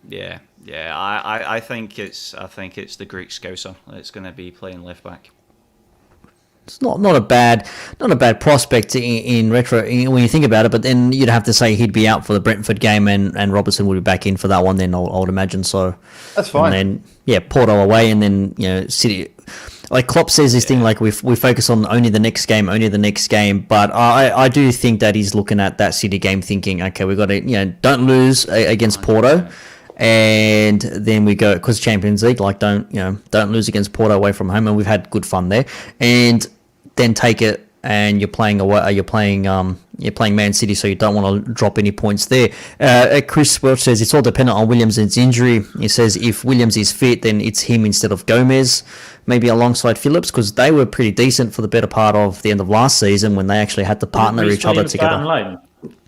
Yeah. I think it's the Greek Scouser that's going to be playing left back. It's not a bad prospect in retro when you think about it. But then you'd have to say he'd be out for the Brentford game, and Robertson would be back in for that one. Then I would imagine so. That's fine. And then Porto away, and then City. Like Klopp says this thing like we focus on only the next game. But I do think that he's looking at that City game thinking, okay, we got to don't lose against Porto. And then we go because Champions League, like don't lose against Porto away from home, and we've had good fun there. And then take it, and you're playing away. You're playing Man City, so you don't want to drop any points there. Chris Welch says it's all dependent on Williams' injury. He says if Williams is fit, then it's him instead of Gomez, maybe alongside Phillips, because they were pretty decent for the better part of the end of last season when they actually had to partner each other together.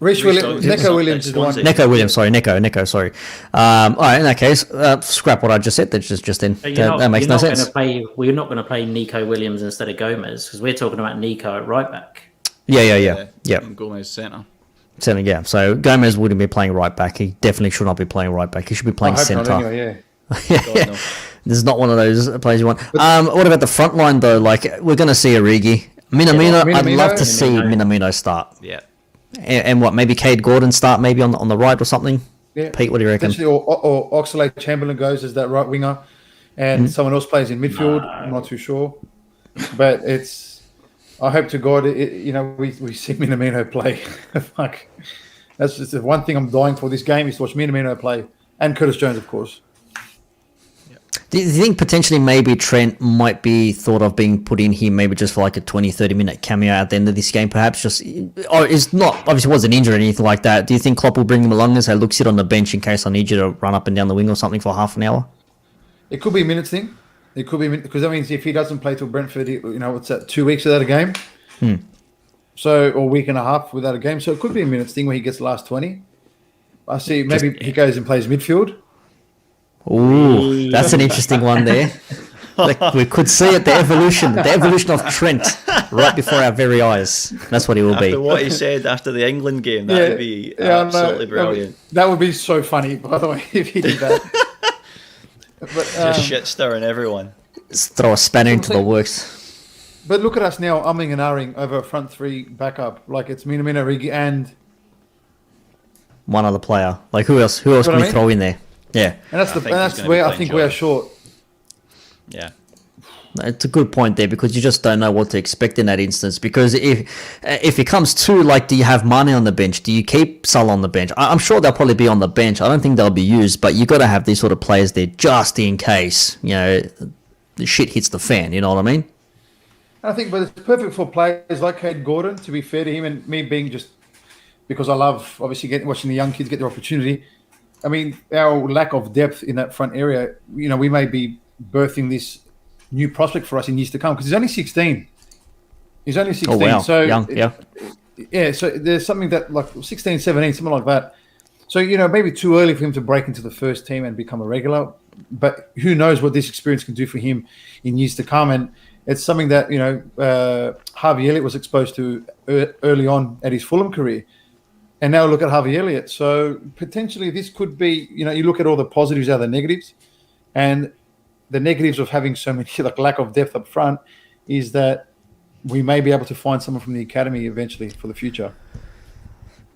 Neco Williams is the one. Neco Williams, sorry. All right, in that case, scrap what I just said. That's just in. That makes no sense. We're not going to play Neco Williams instead of Gomez because we're talking about Neco at right back. Yeah. And Gomez centre. Yeah. So Gomez wouldn't be playing right back. He definitely should not be playing right back. He should be playing centre. Anyway, yeah. This is not one of those players you want. What about the front line though? Like we're going to see Origi, Minamino. I'd love to see Minamino start. Yeah. And what? Maybe Cade Gordon start maybe on the right or something. Yeah. Pete, what do you reckon? Or Oxlade-Chamberlain goes as that right winger, and someone else plays in midfield. I'm not too sure, but it's. I hope to God, we see Minamino play. Fuck, that's just the one thing I'm dying for this game is to watch Minamino play, and Curtis Jones, of course. Do you think potentially maybe Trent might be thought of being put in here maybe just for like a 20-30 minute cameo at the end of this game perhaps? It's not, obviously wasn't injured or anything like that. Do you think Klopp will bring him along and say, look, sit on the bench in case I need you to run up and down the wing or something for half an hour? It could be a minutes thing. It could be because that means if he doesn't play till Brentford, what's that, 2 weeks without a game? So, or a week and a half without a game. So it could be a minutes thing where he gets the last 20. I see maybe he goes and plays midfield. Ooh, that's an interesting one there. Like we could see it, the evolution of Trent right before our very eyes. That's what he will be. After what he said after the England game, that would be absolutely brilliant. That would be so funny, by the way, if he did that. Just shit stirring everyone. Just throw a spanner into the works. But look at us now, umming and ahhing over a front three backup. Like it's Minamino, Origi, and one other player. Like who else can we throw in there? Yeah, and that's where I think we are short. Yeah, it's a good point there because you just don't know what to expect in that instance. Because if it comes to like, do you have Mane on the bench? Do you keep Salah on the bench? I'm sure they'll probably be on the bench. I don't think they'll be used, but you got to have these sort of players there just in case the shit hits the fan. You know what I mean? I think, but it's perfect for players like Cade Gordon. To be fair to him, and me being just because I love obviously watching the young kids get their opportunity. I mean, our lack of depth in that front area, we may be birthing this new prospect for us in years to come because he's only 16. He's only 16. Oh, wow. So, young, yeah. Yeah, so there's something that like 16, 17, something like that. So, maybe too early for him to break into the first team and become a regular. But who knows what this experience can do for him in years to come. And It's something that Harvey Elliott was exposed to early on at his Fulham career, and now look at Harvey Elliott. So potentially this could be, you look at all the positives out of the negatives, and the negatives of having so many lack of depth up front is that we may be able to find someone from the academy eventually for the future.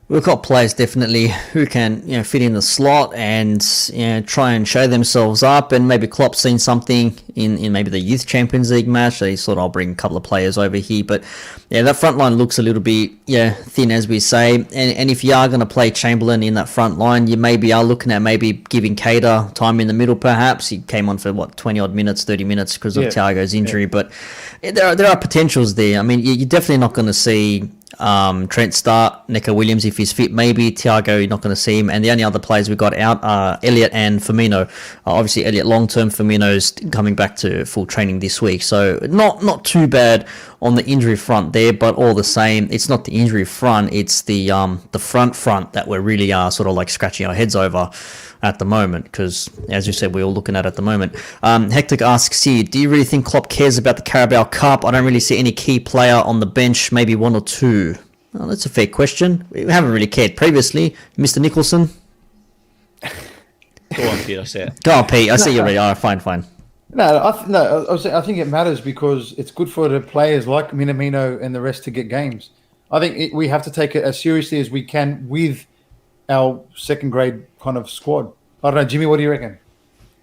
We've got players definitely who can, fit in the slot and try and show themselves up. And maybe Klopp's seen something in maybe the Youth Champions League match. So he thought, I'll bring a couple of players over here. But yeah, that front line looks a little bit thin, as we say. And if you are going to play Chamberlain in that front line, you maybe are looking at maybe giving Cater time in the middle. Perhaps he came on for 20 odd minutes, 30 minutes because of Thiago's injury. Yeah. But there are potentials there. I mean, you're definitely not going to see Trent start, Neco Williams if he's fit, maybe Thiago, you're not going to see him, and the only other players we've got out are Elliott and Firmino. Obviously Elliott long term, Firmino's coming back to full training this week, so not too bad on the injury front there, but all the same, it's not the injury front, it's the front that we're really sort of like scratching our heads over at the moment, because as you said, we're all looking at the moment. Hector asks here, do you really think Klopp cares about the Carabao Cup? I don't really see any key player on the bench, maybe one or two. Well, that's a fair question. We haven't really cared previously. Mr. Nicholson? Go on, Peter, say it. Go on, Pete. I see you already. All right, fine. I think it matters because it's good for the players like Minamino and the rest to get games. I think we have to take it as seriously as we can with our second grade kind of squad. I don't know, Jimmy, what do you reckon?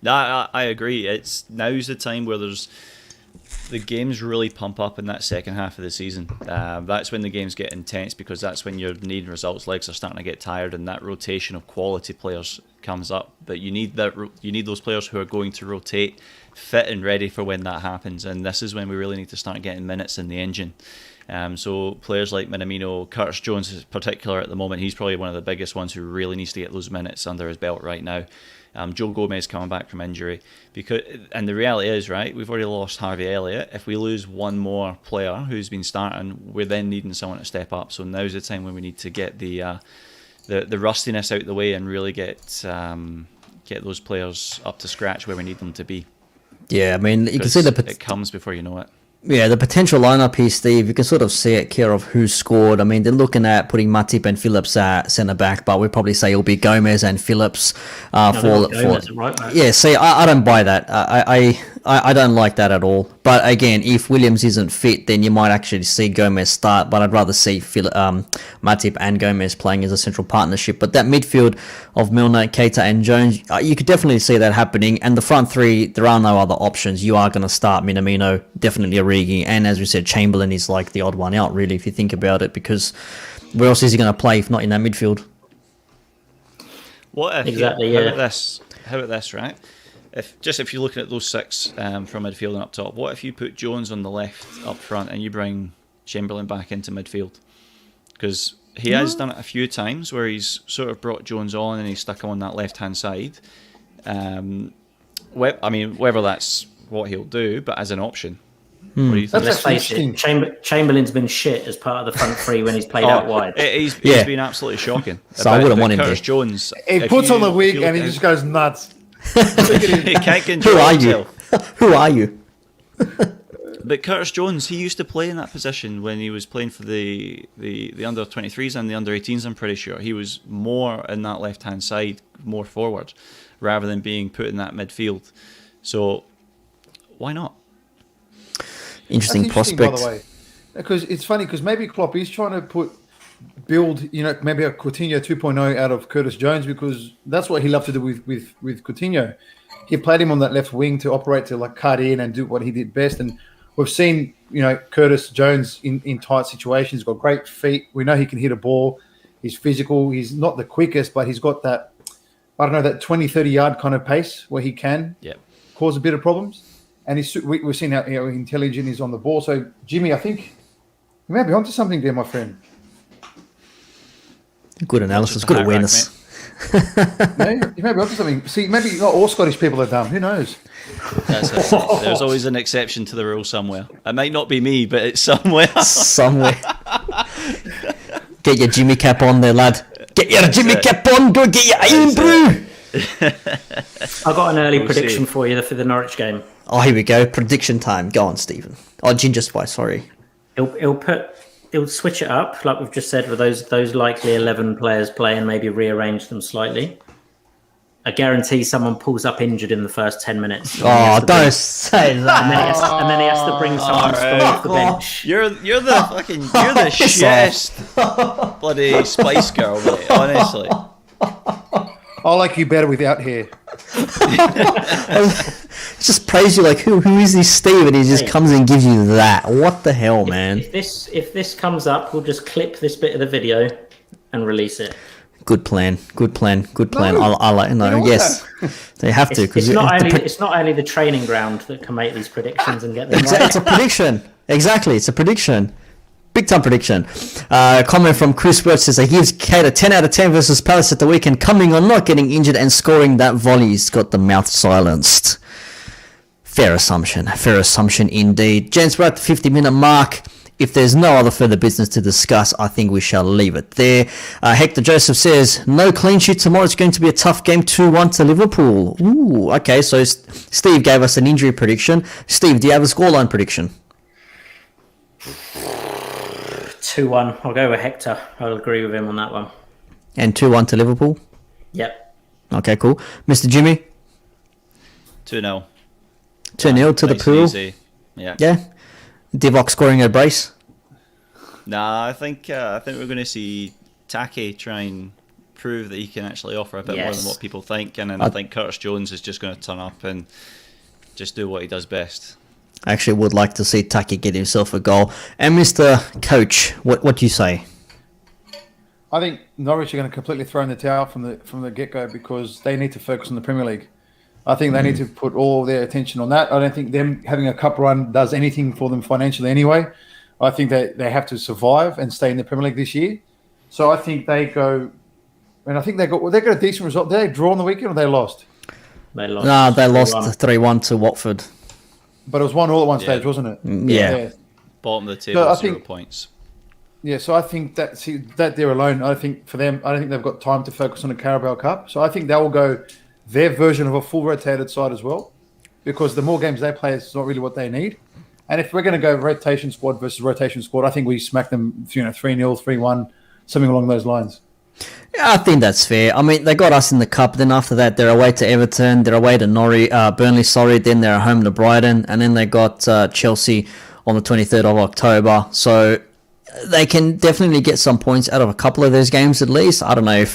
No, I agree. Now's the time where the games really pump up in that second half of the season. That's when the games get intense because that's when you're needing results. Legs are starting to get tired, and that rotation of quality players comes up. But you need those players who are going to rotate, fit and ready for when that happens. And this is when we really need to start getting minutes in the engine. So players like Minamino, Curtis Jones in particular at the moment, he's probably one of the biggest ones who really needs to get those minutes under his belt right now. Joe Gomez coming back from injury, and the reality is, right, we've already lost Harvey Elliott. If we lose one more player who's been starting, we're then needing someone to step up. So now's the time when we need to get the rustiness out of the way and really get those players up to scratch where we need them to be. Yeah, I mean, you can see it comes before you know it. Yeah, the potential lineup here, Steve, you can sort of see it care of who scored. I mean, they're looking at putting Matip and Phillips at centre back, but we'd probably say it'll be Gomez and Phillips for right. Yeah, see, I don't buy that. I don't like that at all. But again, if Williams isn't fit, then you might actually see Gomez start, but I'd rather see Matip and Gomez playing as a central partnership. But that midfield of Milner, Keita and Jones, you could definitely see that happening. And the front three, there are no other options. You are going to start Minamino, definitely Origi, and as we said, Chamberlain is like the odd one out, really, if you think about it, because where else is he going to play if not in that midfield? What if, exactly, how about this, right? If you're looking at those six from midfield and up top, what if you put Jones on the left up front and you bring Chamberlain back into midfield? Because he has done it a few times where he's sort of brought Jones on and he's stuck him on that left-hand side. Whether that's what he'll do, but as an option. What do you think? Let's face it, Chamberlain's been shit as part of the front three when he's played out wide. He's been absolutely shocking. So I wouldn't want him Curtis there. Jones, he puts on the wig and he just goes nuts. He can't control Who are himself. Who are you? But Curtis Jones, he used to play in that position when he was playing for the under 23s and the under 18s. I'm pretty sure he was more in that left hand side, more forward, rather than being put in that midfield. So why not? Interesting prospect. By the way, because it's funny because maybe Klopp is trying to build, maybe a Coutinho 2.0 out of Curtis Jones, because that's what he loved to do with Coutinho. He played him on that left wing to operate, to like cut in and do what he did best. And we've seen, Curtis Jones in tight situations. He's got great feet. We know he can hit a ball. He's physical. He's not the quickest, but he's got that, that 20, 30 yard kind of pace where he can cause a bit of problems. And we've seen how intelligent he's on the ball. So, Jimmy, I think you may be onto something there, my friend. Good analysis, good awareness. You may be onto something. See, maybe not all Scottish people are dumb. Who knows? There's always an exception to the rule somewhere. It might not be me, but it's somewhere. Get your Jimmy cap on there, lad. Get your Jimmy cap on. Go get your iron brew. I got an early prediction for you for the Norwich game. Oh, here we go. Prediction time. Go on, Stephen. Oh, Ginger Spice, sorry. He'll switch it up, like we've just said, with those likely 11 players play and maybe rearrange them slightly. I guarantee someone pulls up injured in the first 10 minutes. Oh, don't say that. And then he has to bring someone strong off the bench. You're the shittest bloody Spice Girl, mate. Honestly. I like you better without hair. Just praise you like, who is this Steve? And he just comes and gives you that. What the hell, man? If this comes up, we'll just clip this bit of the video and release it. Good plan. No, I like. No, yes, they have to because it's not only the training ground that can make these predictions and get them right. It's a prediction. Exactly, it's a prediction. Big time prediction. Comment from Chris Wirtz says he gives Kate a 10 out of 10 versus Palace at the weekend, coming on, not getting injured and scoring that volley. He's got the mouth silenced. Fair assumption indeed. Gents, we're at the 50-minute mark. If there's no other further business to discuss, I think we shall leave it there. Hector Joseph says, no clean sheet tomorrow. It's going to be a tough game, 2-1 to Liverpool. Ooh, okay, so Steve gave us an injury prediction. Steve, do you have a scoreline prediction? 2-1. I'll go with Hector. I'll agree with him on that one. And 2-1 to Liverpool? Yep. Okay, cool. Mr. Jimmy? 2-0. 2-0 to the Nice and Pool? easy. Yeah. Yeah? Divock scoring a brace? Nah, I think we're going to see Taki try and prove that he can actually offer a bit more than what people think, and then I think Curtis Jones is just going to turn up and just do what he does best. I actually would like to see Taki get himself a goal. And Mr. Coach, what do you say? I think Norwich are going to completely throw in the towel from the get-go because they need to focus on the Premier League. I think they need to put all their attention on that. I don't think them having a cup run does anything for them financially anyway. I think they have to survive and stay in the Premier League this year. So I think they go, and I think they got a decent result. Did they draw on the weekend or they lost? They lost. No, they lost 3-1. 3-1 to Watford. But it was 1-1 at one stage, wasn't it? Yeah. Bottom of the table, So 0 points. Yeah, so I think that there alone, I think for them, I don't think they've got time to focus on the Carabao Cup. So I think they will go their version of a full rotated side as well, because the more games they play, it's not really what they need. And if we're going to go rotation squad versus rotation squad, I think we smack them, 3-0, 3-1, something along those lines. Yeah, I think that's fair. I mean, they got us in the cup. Then after that, they're away to Everton. They're away to Burnley. Then they're home to Brighton, and then they got Chelsea on the 23rd of October. So they can definitely get some points out of a couple of those games at least. I don't know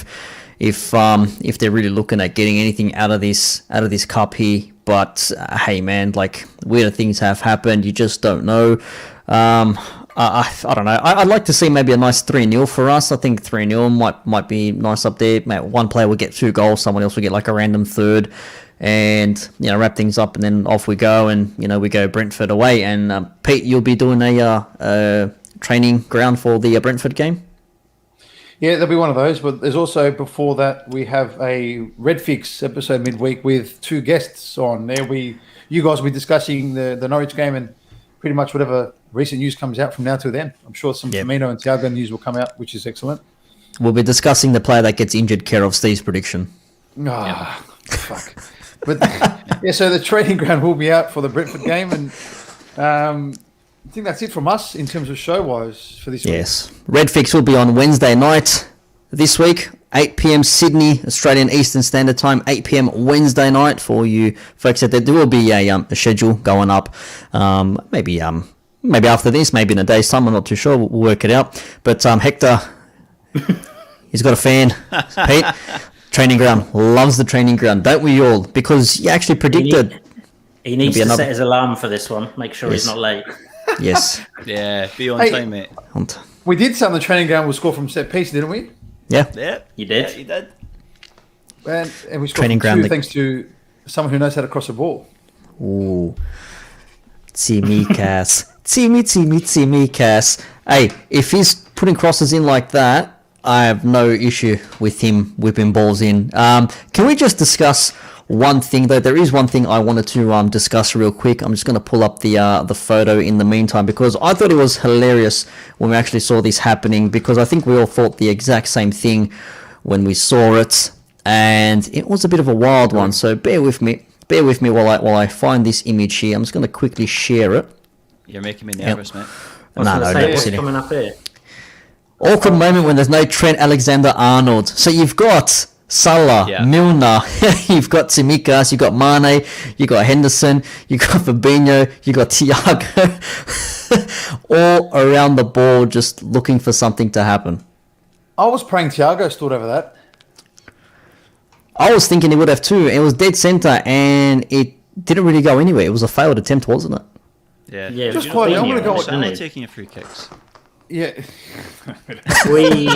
if they're really looking at getting anything out of this cup here. But hey, man, like weird things have happened. You just don't know. I don't know. I'd like to see maybe a nice 3-0 for us. I think 3-0 might be nice up there. One player will get 2 goals, someone else will get like a random third, and wrap things up, and then off we go, and we go Brentford away. And Pete, you'll be doing a training ground for the Brentford game. Yeah, there'll be one of those. But there's also, before that, we have a Red Fix episode midweek with 2 guests on. You guys will be discussing the Norwich game and pretty much whatever recent news comes out from now till then. I'm sure some Firmino and Thiago news will come out, which is excellent. We'll be discussing the player that gets injured, care of Steve's prediction. Fuck. But so the training ground will be out for the Brentford game, and I think that's it from us in terms of show-wise for this week. Yes. Red Fix will be on Wednesday night this week, 8 p.m. Sydney, Australian Eastern Standard Time, 8 p.m. Wednesday night for you folks out there. There will be a schedule going up, maybe after this, maybe in a day's time. I'm not too sure. We'll work it out. But Hector, he's got a fan. Pete, training ground, loves the training ground, don't we all? Because he actually predicted. He needs to set his alarm for this one. Make sure he's not late. Yes. Yeah, be on time, mate. We did say on the training ground we'll score from set piece, didn't we? Yeah. Yeah, you did. Yeah, you did. And we scored Training from ground, 2 thanks to someone who knows how to cross a ball. Ooh. Tsimikas. Tsimikas. Hey, if he's putting crosses in like that, I have no issue with him whipping balls in. Can we just discuss one thing, though? There is one thing I wanted to discuss real quick. I'm just going to pull up the photo in the meantime, because I thought it was hilarious when we actually saw this happening, because I think we all thought the exact same thing when we saw it, and it was a bit of a wild one, so bear with me. bear with me while I find this image here. I'm just going to quickly share it. You're making me nervous, mate. I was No, going to no, say, don't what's sit here. coming up here? Awkward moment when there's no Trent Alexander-Arnold. So you've got Salah, Yeah. Milner, you've got Tsimikas, you've got Mane, you've got Henderson, you've got Fabinho, you've got Thiago, all around the ball just looking for something to happen. I was praying Thiago stood over that. I was thinking he would have too. It was dead centre and it didn't really go anywhere. It was a failed attempt, wasn't it? Yeah. Yeah, Just but quietly, I'm Fabinho, gonna go with- isn't Salah it? taking your free kicks. Yeah. We...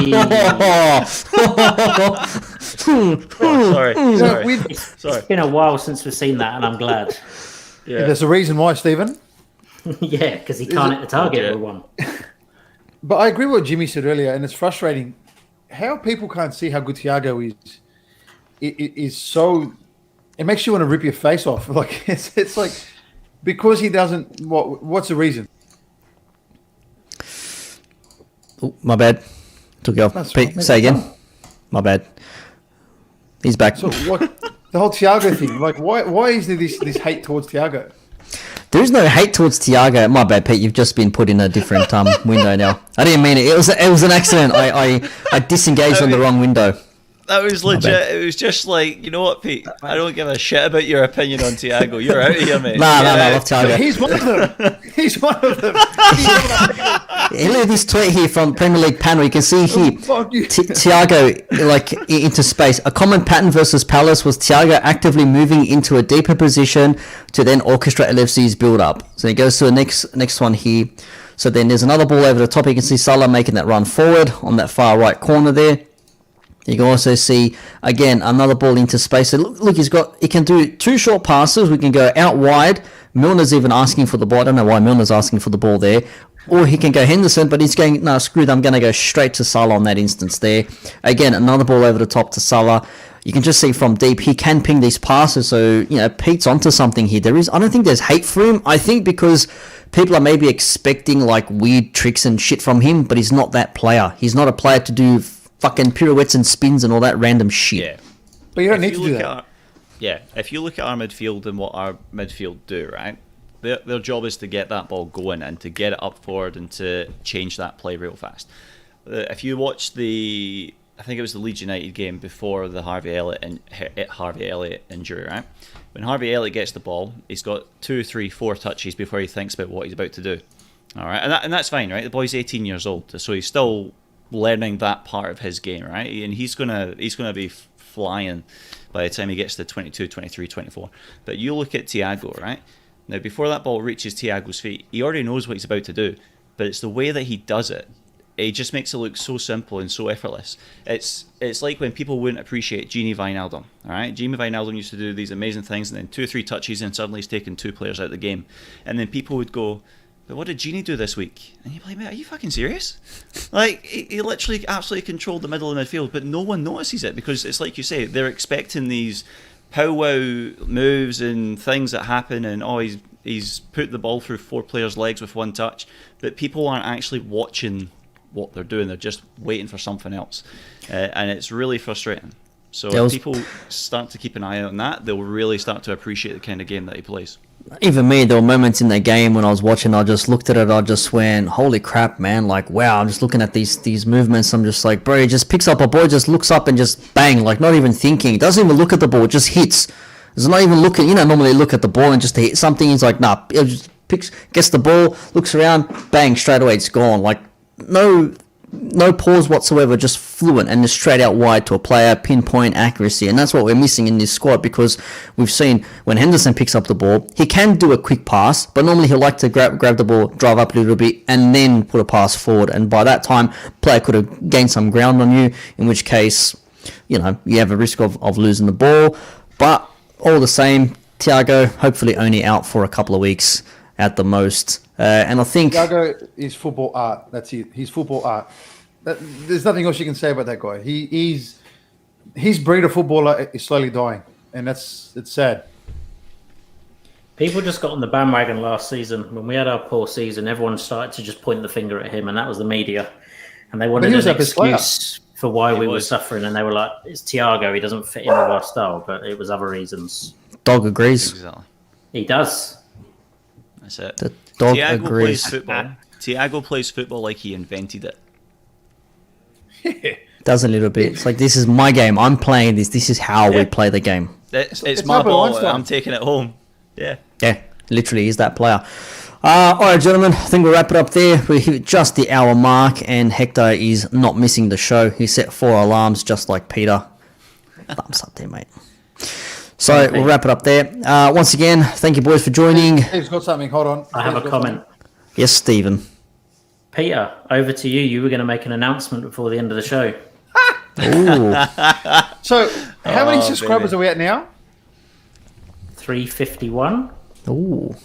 Sorry. No, we- Sorry. It's been a while since we've seen that, and I'm glad. Yeah. There's a reason why, Stephen. Yeah, because he can't hit the target with one. But I agree with what Jimmy said earlier, and it's frustrating how people can't see how good Thiago is. It is so. It makes you want to rip your face off. Like it's like because he doesn't. What's the reason? Oh, my bad. Took you off. That's Pete, right. say again. My bad. He's back. So what? The whole Thiago thing. Like why is there this hate towards Thiago? There is no hate towards Thiago. My bad, Pete. You've just been put in a different window now. I didn't mean it. It was an accident. I disengaged on the wrong window. That was legit. It was just like, you know what, Pete? I don't give a shit about your opinion on Thiago. You're out of here, mate. No, I love So Thiago. he's one of them. He's one of them. Look at this tweet here from Premier League panel. You can see here Fuck you. Thiago like into space. A common pattern versus Palace was Thiago actively moving into a deeper position to then orchestrate LFC's build up. So he goes to the next one here. So then there's another ball over the top. You can see Salah making that run forward on that far right corner there. You can also see again another ball into space. So look, he can do two short passes. We can go out wide. Milner's even asking for the ball. I don't know why Milner's asking for the ball there. Or he can go Henderson, but he's going, no, screw it, I'm going to go straight to Salah on that instance there. Again, another ball over the top to Salah. You can just see from deep, he can ping these passes. So, Pete's onto something here. I don't think there's hate for him. I think because people are maybe expecting like weird tricks and shit from him, but he's not that player. He's not a player to do fucking pirouettes and spins and all that random shit. Yeah. But you don't If need you to do look that. if you look at our midfield and what our midfield do, right? Their job is to get that ball going and to get it up forward and to change that play real fast. If you watch I think it was the Leeds United game before the Harvey Elliott injury, right? When Harvey Elliott gets the ball, he's got 2, 3, 4 touches before he thinks about what he's about to do. All right, and that's fine, right? The boy's 18 years old, so he's still learning that part of his game, right? And he's gonna be flying by the time he gets to 22, 23, 24. But you look at Thiago, right? Now, before that ball reaches Thiago's feet, he already knows what he's about to do, but it's the way that he does it. It just makes it look so simple and so effortless. It's like when people wouldn't appreciate Gini Wijnaldum, all right? Gini Wijnaldum used to do these amazing things, and then 2 or 3 touches, and suddenly he's taken 2 players out of the game. And then people would go, but what did Gini do this week? And you'd be like, mate, are you fucking serious? Like, he literally absolutely controlled the middle of the midfield, but no one notices it because it's like you say, they're expecting these powwow moves and things that happen, and he's put the ball through 4 players' legs with 1 touch, but people aren't actually watching what they're doing. They're just waiting for something else, and it's really frustrating. So if people start to keep an eye out on that, they'll really start to appreciate the kind of game that he plays. Even me, there were moments in the game when I was watching, I just looked at it, I just went, holy crap, man, like, wow, I'm just looking at these movements, I'm just like, bro, he just picks up a ball, just looks up and just bang, like, not even thinking, doesn't even look at the ball, just hits. He's not even looking, normally look at the ball and just hit something, he's like, nah, it just gets the ball, looks around, bang, straight away, it's gone, like, no pause whatsoever, just fluent and just straight out wide to a player, pinpoint accuracy, and that's what we're missing in this squad because we've seen when Henderson picks up the ball, he can do a quick pass, but normally he'll like to grab the ball, drive up a little bit, and then put a pass forward, and by that time, player could have gained some ground on you, in which case, you have a risk of losing the ball, but all the same, Thiago hopefully only out for a couple of weeks at the most. And I think Thiago is football art. That's it. He's football art. There's nothing else you can say about that guy. His breed of footballer is slowly dying, and it's sad. People just got on the bandwagon last season. When we had our poor season, everyone started to just point the finger at him, and that was the media. And they wanted an excuse for why we were suffering, and they were like, it's Thiago, he doesn't fit in with our style, but it was other reasons. dog agrees. Exactly. He does. That's it. The dog Thiago agrees. plays football. Thiago plays football like he invented it. Does a little bit. It's like, this is my game. I'm playing this. This is how we play the game. It's my Albert ball. Einstein. I'm taking it home. Yeah. Yeah, literally, he's that player. All right, gentlemen, I think we'll wrap it up there. We hit just the hour mark, and Hector is not missing the show. He set 4 alarms, just like Peter. Thumbs up there, mate. So we'll wrap it up there. Once again, thank you, boys, for joining. Steve's got something. Hold on. I have Steve's a got comment. Yes, Stephen. Peter, over to you. You were going to make an announcement before the end of the show. Ooh, something. So, how many Oh, subscribers baby. are we at now? 351. ooh.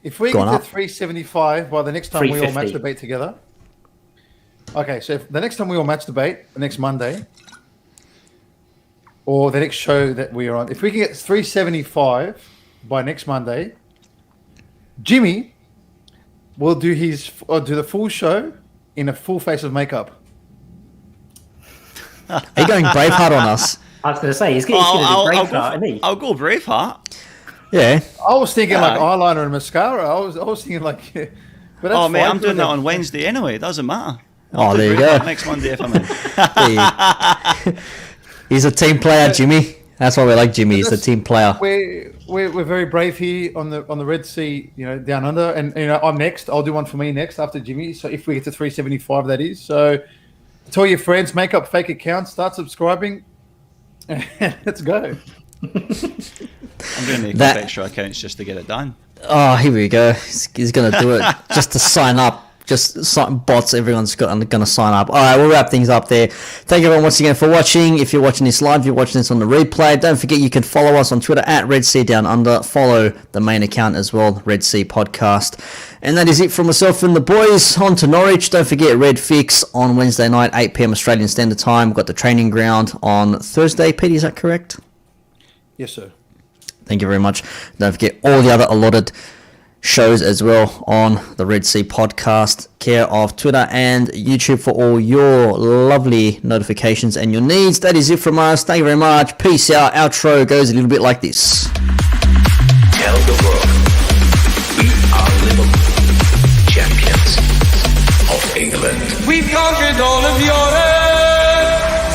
If we Gone get to up. 375 by the next time we all 350. match debate together. Okay, so if the next time we all match debate, next Monday, or the next show that we are on, if we can get 375 by next Monday, Jimmy will do the full show in a full face of makeup. Are you going Braveheart on us? I was going to say, he's going to do Braveheart, isn't he? I'll go Braveheart. Yeah. I was thinking like Yeah. eyeliner and mascara. I was thinking like, yeah. But that's Oh, mate, fine. I'm doing that on Wednesday anyway. It doesn't matter. Oh, there you Braveheart go. Next Monday if I'm in. There you- He's a team player, Jimmy. That's why we like Jimmy. He's a team player. We're very brave here on the Red Sea, down under, and I'm next. I'll do one for me next after Jimmy. So if we get to 375, that is. So tell your friends, make up fake accounts, start subscribing, and let's go. I'm going to make That- up extra accounts just to get it done. Oh, here we go. He's going to do it just to sign up. Just bots, everyone's going to sign up. All right, we'll wrap things up there. Thank you everyone once again for watching. If you're watching this live, you're watching this on the replay. Don't forget you can follow us on Twitter at Red Sea Down Under. Follow the main account as well, Red Sea Podcast. And that is it from myself and the boys. On to Norwich. Don't forget Red Fix on Wednesday night, 8 p.m. Australian Standard Time. We've got the training ground on Thursday. Pete, is that correct? Yes, sir. Thank you very much. Don't forget all the other allotted shows as well on the Red Sea Podcast, care of Twitter and YouTube for all your lovely notifications and your needs. That is it from us. Thank you very much. Peace out. Outro goes a little bit like this. Tell the world we are Liverpool, champions of England. We've conquered all of Europe.